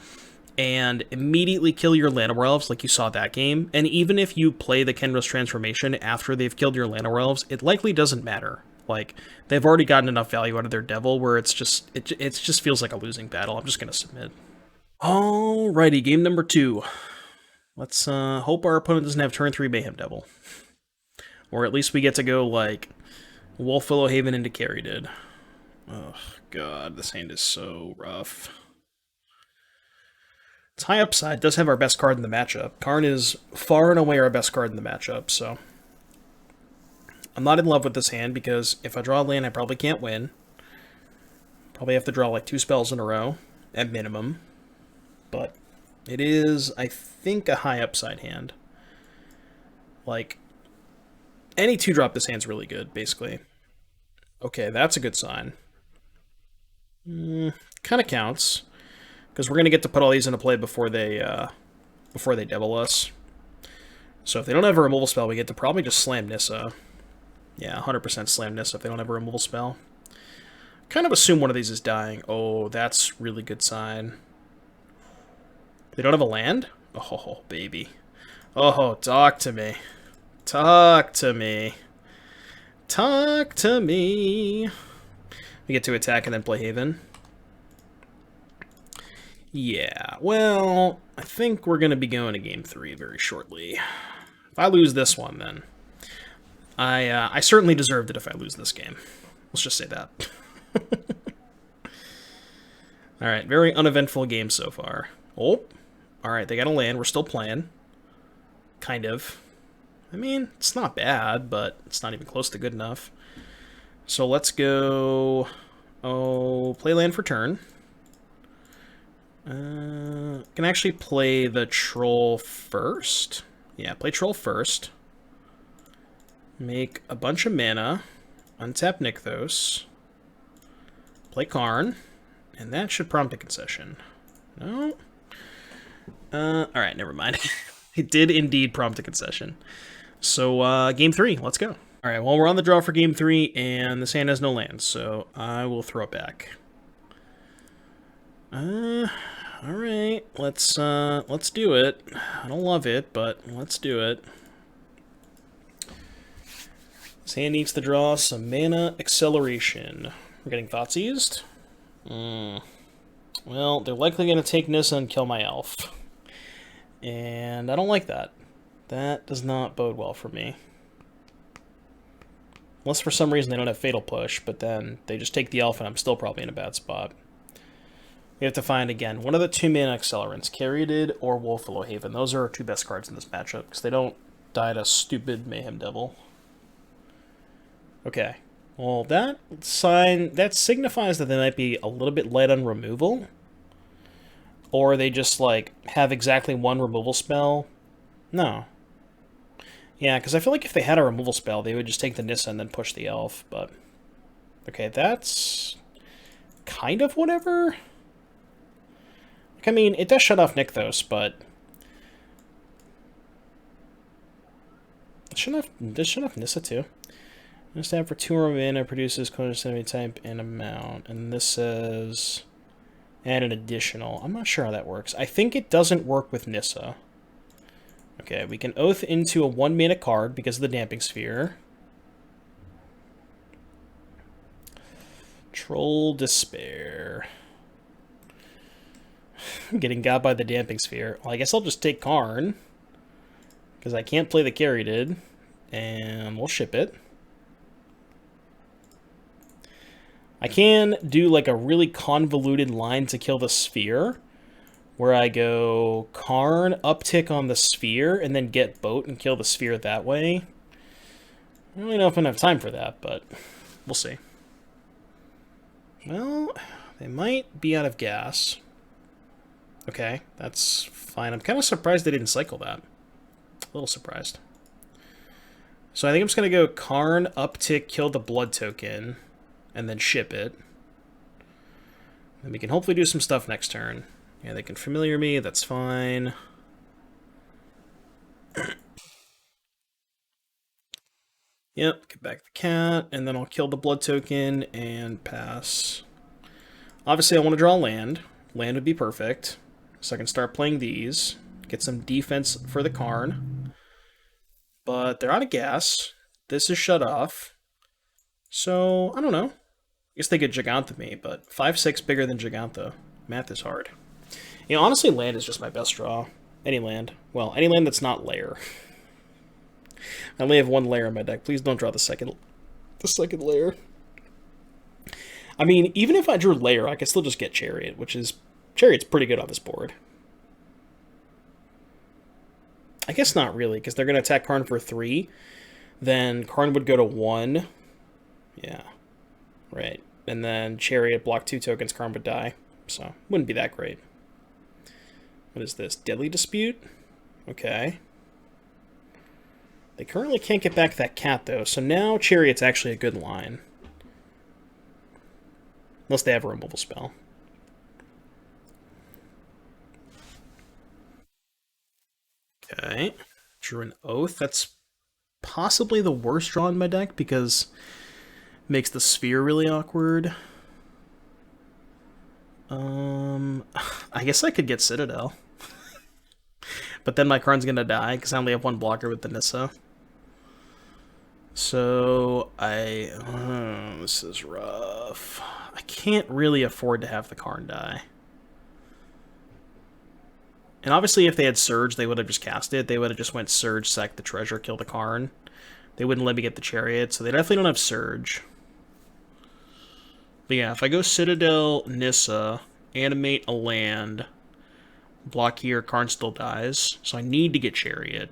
and immediately kill your Llanowar Elves, like you saw that game. And even if you play the Kenrith's Transformation after they've killed your Llanowar Elves, it likely doesn't matter. Like, they've already gotten enough value out of their Devil where it's just it just feels like a losing battle. I'm just gonna submit. Alrighty, game number 2. Let's hope our opponent doesn't have turn 3 Mayhem Devil. Or at least we get to go, like, Wolf Willowhaven into Caryatid. Oh, God, this hand is so rough. It's high upside, does have our best card in the matchup. Karn is far and away our best card in the matchup, so... I'm not in love with this hand, because if I draw a land, I probably can't win. Probably have to draw, like, 2 spells in a row, at minimum. But it is, I think, a high upside hand. Like, any 2-drop this hand's really good, basically. Okay, that's a good sign. Kind of counts. Because we're going to get to put all these into play before they devil us. So if they don't have a removal spell, we get to probably just slam Nissa. Yeah, 100% slam Nissa if they don't have a removal spell. Kind of assume one of these is dying. Oh, that's really good sign. They don't have a land? Oh, baby. Oh, talk to me. Talk to me. Talk to me. We get to attack and then play Haven. Yeah, well, I think we're going to be going to game 3 very shortly. If I lose this one, then I certainly deserved it if I lose this game. Let's just say that. Alright, very uneventful game so far. Oh, alright, they got a land. We're still playing. Kind of. I mean, it's not bad, but it's not even close to good enough. So let's go... Oh, play land for turn. Can actually play the Troll first. Yeah, play Troll first. Make a bunch of mana. Untap Nykthos. Play Karn. And that should prompt a concession. No? Alright, never mind. It did indeed prompt a concession. So, game 3, let's go. Alright, well, we're on the draw for game 3, and this hand has no lands, so I will throw it back. Alright, let's do it. I don't love it, but let's do it. This hand needs to draw some mana acceleration. We're getting Thoughtseized. Well, they're likely going to take Nissa and kill my elf. And I don't like that. That does not bode well for me. Unless for some reason they don't have Fatal Push, but then they just take the elf and I'm still probably in a bad spot. We have to find, again, one of the 2 mana accelerants, Caryatid or Wolf Willowhaven. Those are our 2 best cards in this matchup, because they don't die to stupid Mayhem Devil. Okay. Well, that signifies that they might be a little bit light on removal. Or they just, like, have exactly 1 removal spell. No. Yeah, because I feel like if they had a removal spell, they would just take the Nissa and then push the elf, but... Okay, that's... kind of whatever? Like, I mean, it does shut off Nykthos, but... It shut off Nissa, too. This tab for 2 more mana produces close enemy type and amount, and this says... add an additional. I'm not sure how that works. I think it doesn't work with Nissa. Okay, we can Oath into a 1 mana card because of the Damping Sphere. Troll Despair. Getting got by the Damping Sphere. Well, I guess I'll just take Karn. Because I can't play the Caryatid. And we'll ship it. I can do like a really convoluted line to kill the Sphere. Where I go Karn, uptick on the Sphere, and then get Boat and kill the Sphere that way. I don't really know if I'm going to have time for that, but we'll see. Well, they might be out of gas. Okay, that's fine. I'm kind of surprised they didn't cycle that. A little surprised. So I think I'm just going to go Karn, uptick, kill the Blood Token, and then ship it. And we can hopefully do some stuff next turn. Yeah, they can familiar me, that's fine. Yep, get back the cat, and then I'll kill the Blood Token and pass. Obviously, I want to draw land. Land would be perfect. So I can start playing these. Get some defense for the Karn. But they're out of gas. This is shut off. So, I don't know. I guess they could Giganta me, but 5/6 bigger than Giganta. Math is hard. You know, honestly, land is just my best draw. Any land. Well, any land that's not lair. I only have one lair in my deck. Please don't draw the second lair. I mean, even if I drew lair, I could still just get Chariot, which is... Chariot's pretty good on this board. I guess not really, because they're going to attack Karn for 3. Then Karn would go to 1. Yeah. Right. And then Chariot block 2 tokens, Karn would die. So, wouldn't be that great. What is this? Deadly Dispute? Okay. They currently can't get back that cat, though, so now Chariot's actually a good line. Unless they have a removal spell. Okay. Drew an Oath. That's possibly the worst draw in my deck, because it makes the Sphere really awkward. I guess I could get Citadel. But then my Karn's gonna die, because I only have one blocker with the Nissa. So, this is rough. I can't really afford to have the Karn die. And obviously if they had Surge, they would have just cast it. They would have just went Surge, sack the treasure, kill the Karn. They wouldn't let me get the Chariot, so they definitely don't have Surge. But yeah, if I go Citadel, Nissa, animate a land, block here, Karn still dies. So I need to get Chariot.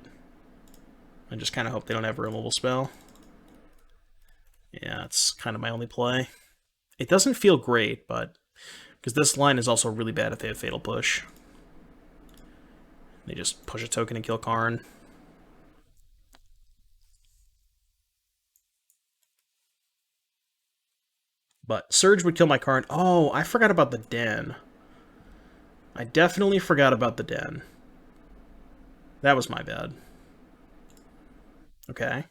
I just kind of hope they don't have a removal spell. Yeah, it's kind of my only play. It doesn't feel great, but... because this line is also really bad if they have Fatal Push. They just push a token and kill Karn. But Surge would kill my Karn. Oh, I forgot about the Den. I definitely forgot about the Den. That was my bad. Okay.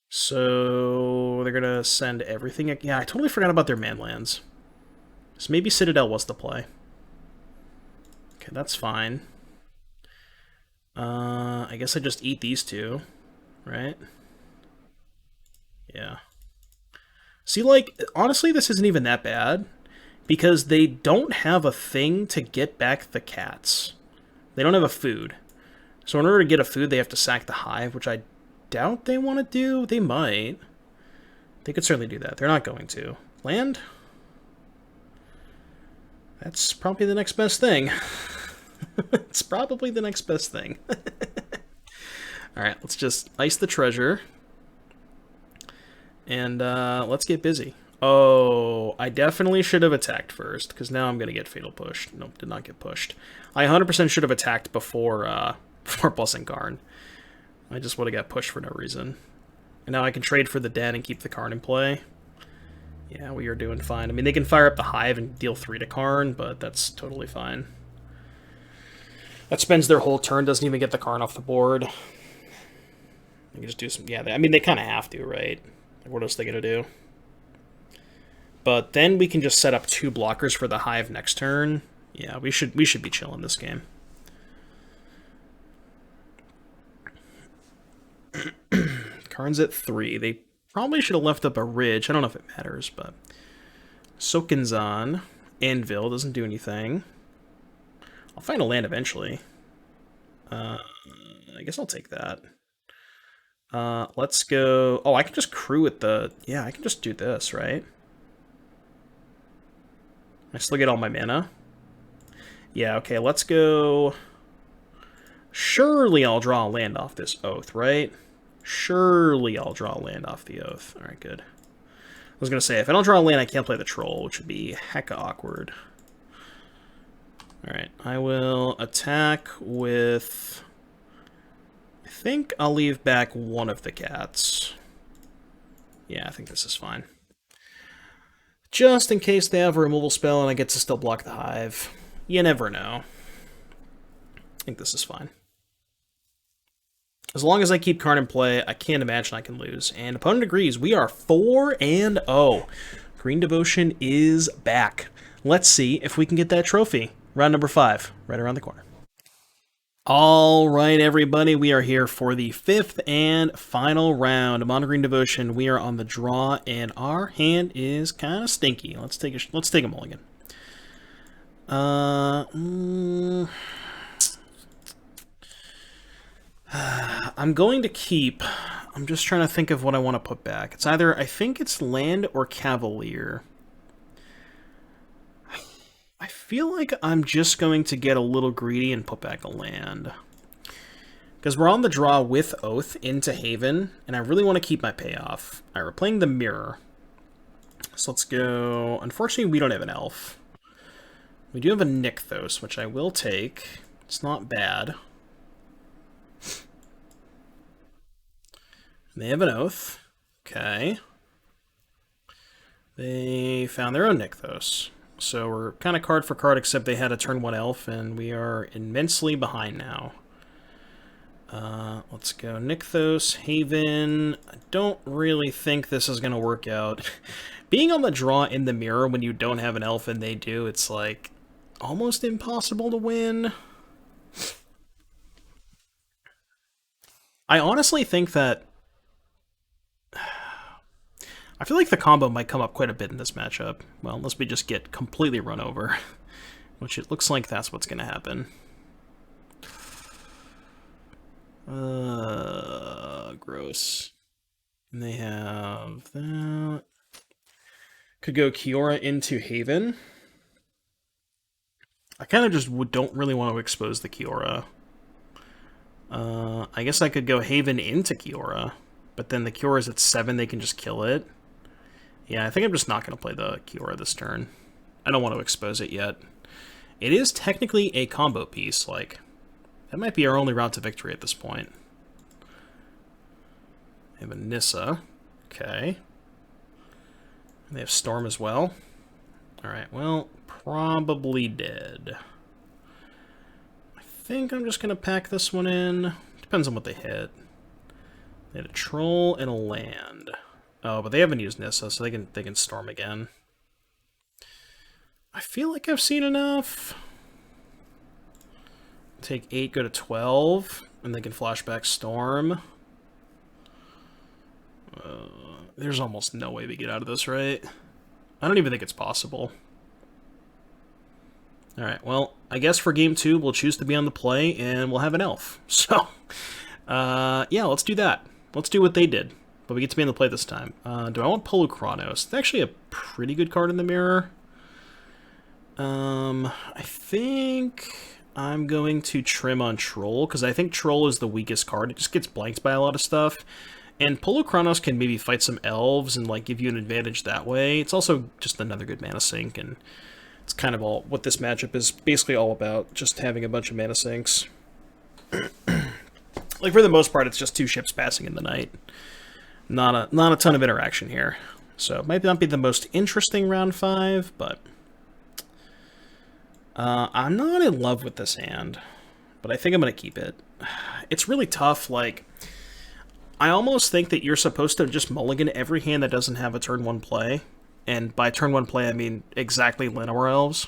So they're gonna send everything. Yeah, I totally forgot about their manlands. So maybe Citadel was the play. Okay, that's fine. I guess I just eat these two, right? Yeah. See, like, honestly, this isn't even that bad, because they don't have a thing to get back the cats. They don't have a food. So in order to get a food, they have to sack the hive, which I doubt they want to do. They might. They could certainly do that. They're not going to. Land? That's probably the next best thing. It's probably the next best thing. Alright, let's just ice the treasure. And let's get busy. Oh, I definitely should have attacked first, because now I'm going to get Fatal Push. Nope, did not get pushed. I 100% should have attacked before, before Blessing Karn. I just would have got pushed for no reason. And now I can trade for the Den and keep the Karn in play. Yeah, we are doing fine. I mean, they can fire up the Hive and deal 3 to Karn, but that's totally fine. That spends their whole turn, doesn't even get the Karn off the board. They can just do some... yeah, I mean, they kind of have to, right? Like, what else are they going to do? But then we can just set up 2 blockers for the Hive next turn. Yeah, we should be chilling this game. Karn's at 3. They probably should have left up a Ridge. I don't know if it matters, but... Sokenzan. Anvil doesn't do anything. I'll find a land eventually. I guess I'll take that. Let's go... oh, I can just crew with the... yeah, I can just do this, right? I still get all my mana. Yeah, okay, let's go... surely I'll draw a land off this Oath, right? Surely I'll draw a land off the Oath. Alright, good. I was going to say, if I don't draw a land, I can't play the Troll, which would be hecka awkward. Alright, I will attack with... I think I'll leave back one of the cats. Yeah, I think this is fine. Just in case they have a removal spell and I get to still block the Hive. You never know. I think this is fine. As long as I keep Karn in play, I can't imagine I can lose. And opponent agrees. We are 4-0. Green Devotion is back. Let's see if we can get that trophy. Round number 5, right around the corner. All right, everybody, we are here for the fifth and final round of Mono Green Devotion. We are on the draw, and our hand is kind of stinky. Let's take a mulligan. I'm going to keep. I'm just trying to think of what I want to put back. It's either, I think it's land or Cavalier. I feel like I'm just going to get a little greedy and put back a land. Because we're on the draw with Oath into Haven, and I really want to keep my payoff. Alright, we're playing the Mirror. So let's go... Unfortunately, we don't have an elf. We do have a Nykthos, which I will take. It's not bad. They have an Oath. Okay. They found their own Nykthos. So we're kind of card for card, except they had a turn 1 elf, and we are immensely behind now. Let's go Nykthos, Haven. I don't really think this is going to work out. Being on the draw in the Mirror when you don't have an elf and they do, it's like almost impossible to win. I honestly think that... I feel like the combo might come up quite a bit in this matchup. Well, unless we just get completely run over. Which it looks like that's what's going to happen. Gross. And they have that. Could go Kiora into Haven. I kind of just don't really want to expose the Kiora. I guess I could go Haven into Kiora. But then the Kiora's at 7, they can just kill it. Yeah, I think I'm just not going to play the Kiora this turn. I don't want to expose it yet. It is technically a combo piece, like... That might be our only route to victory at this point. They have a Nissa. Okay. And they have Storm as well. Alright, well, probably dead. I think I'm just going to pack this one in. Depends on what they hit. They had a Troll and a land. Oh, but they haven't used Nissa, so they can Storm again. I feel like I've seen enough. Take 8, go to 12, and they can flashback Storm. There's almost no way we get out of this, right? I don't even think it's possible. Alright, well, I guess for game 2, we'll choose to be on the play, and we'll have an elf. So, yeah, let's do that. Let's do what they did. But we get to be on the play this time. Do I want Polukranos? It's actually a pretty good card in the Mirror. I think I'm going to trim on Troll, because I think Troll is the weakest card. It just gets blanked by a lot of stuff. And Polukranos can maybe fight some elves and like give you an advantage that way. It's also just another good mana sink, and it's kind of all what this matchup is basically all about, just having a bunch of mana sinks. Like, for the most part, it's just 2 ships passing in the night. Not a ton of interaction here. So, it might not be the most interesting round 5, but... I'm not in love with this hand, but I think I'm going to keep it. It's really tough, like... I almost think that you're supposed to just mulligan every hand that doesn't have a turn 1 play. And by turn 1 play, I mean exactly Llanowar Elves.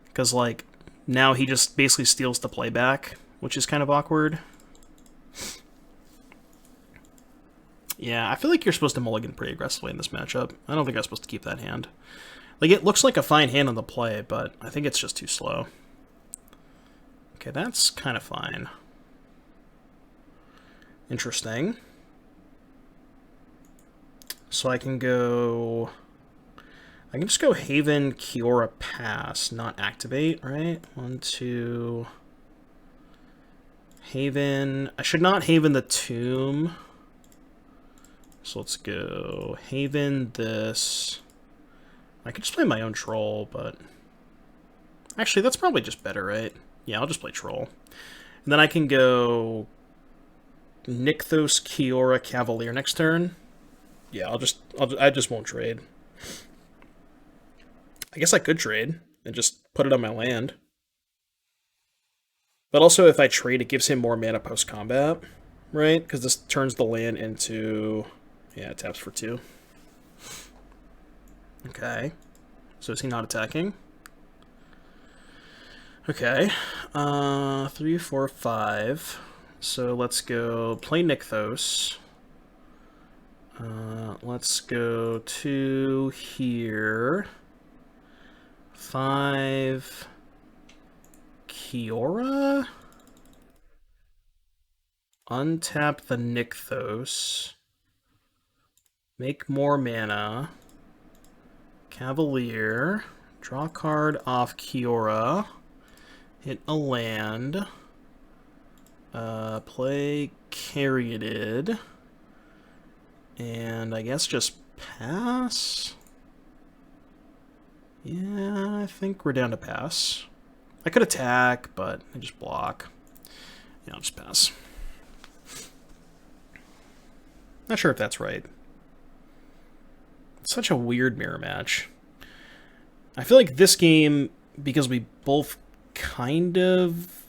Because, like, now he just basically steals the playback, which is kind of awkward. Yeah, I feel like you're supposed to mulligan pretty aggressively in this matchup. I don't think I'm supposed to keep that hand. Like, it looks like a fine hand on the play, but I think it's just too slow. Okay, that's kind of fine. Interesting. So I can go... I can just go Haven, Kiora, pass, not activate, right? 1, 2... Haven... I should not Haven the Tomb. So let's go Haven this. I could just play my own Troll, but... Actually, that's probably just better, right? Yeah, I'll just play Troll. And then I can go... Nykthos, Kiora, Cavalier next turn. Yeah, I just won't trade. I guess I could trade and just put it on my land. But also, if I trade, it gives him more mana post-combat, right? Because this turns the land into... Yeah, it taps for 2. Okay. So is he not attacking? Okay. 3, 4, 5. So let's go play Nykthos. Let's go to here. 5 Kiora. Untap the Nykthos. Make more mana. Cavalier. Draw card off Kiora. Hit a land. Play Caryatid. And I guess just pass? Yeah, I think we're down to pass. I could attack, but I just block. Yeah, I'll just pass. Not sure if that's right. It's such a weird mirror match. I feel like this game, because we both kind of...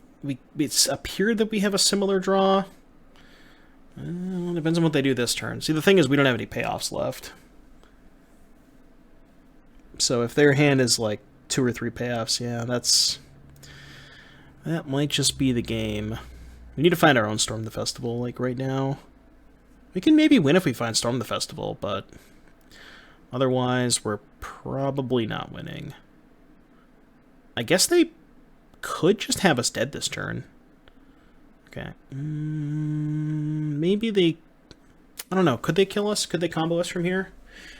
It's appeared that we have a similar draw. Depends on what they do this turn. See, the thing is, we don't have any payoffs left. So if their hand is like 2 or 3 payoffs, yeah, that might just be the game. We need to find our own Storm the Festival, like, right now. We can maybe win if we find Storm the Festival, but otherwise, we're probably not winning. I guess they could just have us dead this turn. Okay. Maybe they... I don't know. Could they kill us? Could they combo us from here?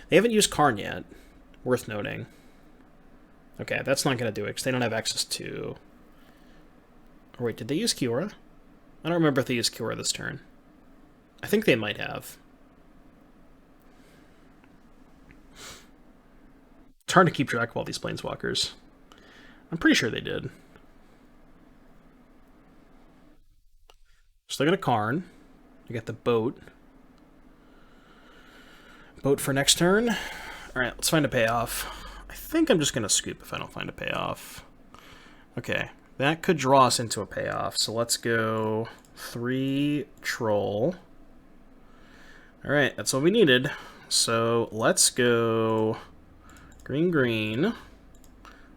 They haven't used Karn yet. Worth noting. Okay, that's not going to do it, because they don't have access to... Or wait, did they use Kiora? I don't remember if they used Kiora this turn. I think they might have. It's hard to keep track of all these Planeswalkers. I'm pretty sure they did. So they're going to Karn. You got the boat. Boat for next turn. Alright, let's find a payoff. I think I'm just going to scoop if I don't find a payoff. Okay, that could draw us into a payoff. So let's go 3 Troll. Alright, that's what we needed. So let's go green, green.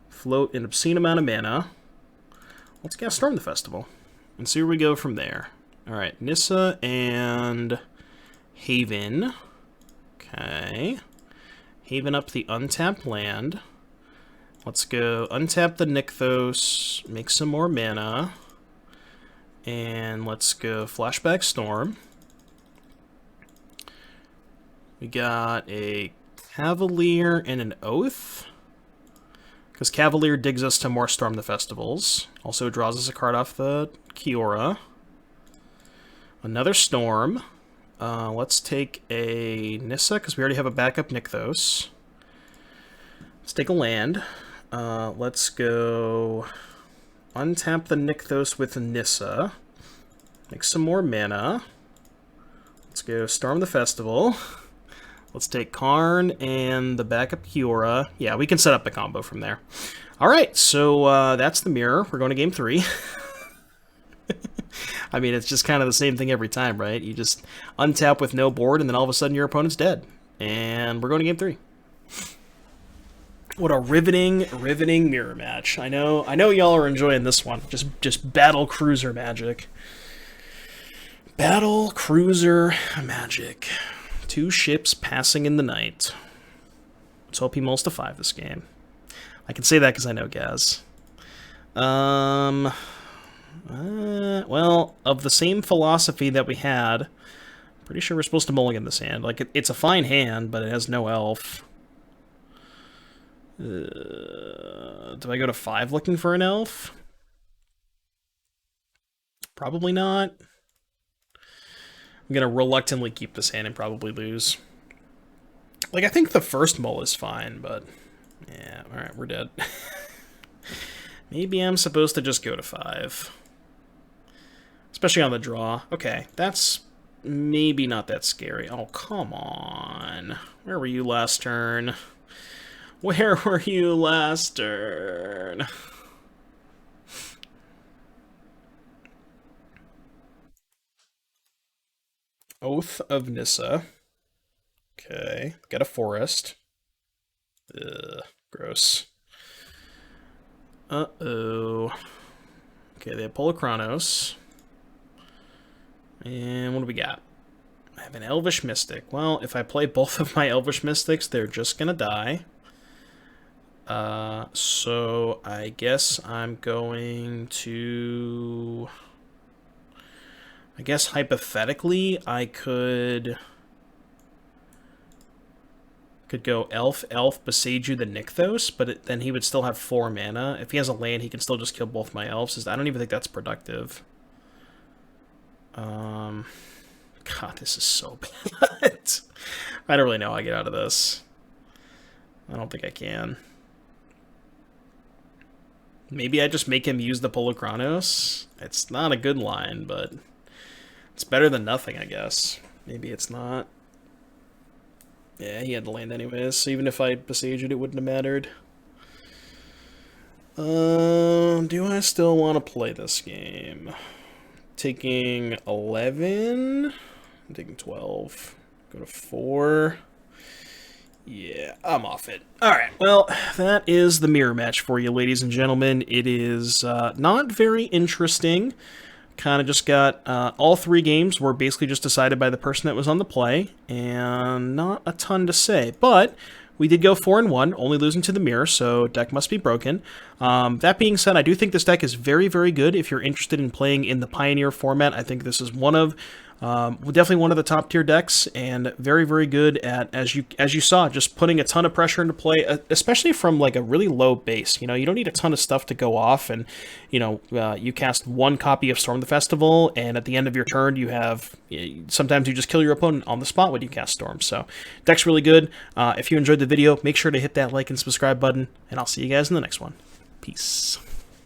Float an obscene amount of mana. Let's cast Storm the Festival and see where we go from there. Alright, Nissa and Haven. Okay. Haven up the untapped land. Let's go untap the Nykthos, make some more mana. And let's go Flashback Storm. We got a Cavalier and an Oath. Because Cavalier digs us to more Storm the Festivals. Also draws us a card off the Kiora. Another Storm. Let's take a Nissa, because we already have a backup Nykthos. Let's take a land. Let's go untap the Nykthos with Nissa. Make some more mana. Let's go Storm the Festival. Let's take Karn and the backup Kiora. Yeah, we can set up the combo from there. Alright, so that's the mirror. We're going to game 3. I mean, it's just kind of the same thing every time, right? You just untap with no board, and then all of a sudden your opponent's dead. And we're going to game 3. What a riveting mirror match. I know y'all are enjoying this one. Just battle cruiser magic. Battle cruiser magic. 2 ships passing in the night. Let's hope he mulls to 5 this game. I can say that because I know Gaz. Well, of the same philosophy that we had, pretty sure we're supposed to mulligan this hand. Like, it's a fine hand, but it has no elf. Do I go to 5 looking for an elf? Probably not. I'm going to reluctantly keep this hand and probably lose. Like, I think the first mull is fine, but... Yeah, alright, we're dead. Maybe I'm supposed to just go to 5. Especially on the draw. Okay, that's maybe not that scary. Oh, come on. Where were you last turn? Where were you last turn? Oath of Nissa. Okay, got a forest. Ugh, gross. Uh-oh. Okay, they have Polukranos. And what do we got? I have an Elvish Mystic. Well, if I play both of my Elvish Mystics, they're just gonna die. So I guess I'm going to... I guess hypothetically I could go Elf, Boseiju the Nykthos, but then he would still have 4 mana. If he has a land, he can still just kill both my elves. I don't even think that's productive. God, this is so bad. I don't really know how I get out of this. I don't think I can. Maybe I just make him use the Polukranos. It's not a good line, but it's better than nothing, I guess. Maybe it's not. Yeah, he had to land anyways, so even if I besieged it wouldn't have mattered. Do I still want to play this game? Taking 11? I'm taking 12. Go to 4. Yeah, I'm off it. Alright, well, that is the mirror match for you, ladies and gentlemen. It is not very interesting. Kind of just got all 3 games were basically just decided by the person that was on the play, and not a ton to say. But we did go 4-1, only losing to the mirror, so deck must be broken. That being said, I do think this deck is very, very good if you're interested in playing in the Pioneer format. I think this is one of definitely one of the top tier decks, and very, very good at, as you saw, just putting a ton of pressure into play, especially from like a really low base. You know, you don't need a ton of stuff to go off, and you know, you cast 1 copy of Storm the Festival, and at the end of your turn, you have sometimes you just kill your opponent on the spot when you cast Storm. So, deck's really good. If you enjoyed the video, make sure to hit that like and subscribe button, and I'll see you guys in the next one. Peace.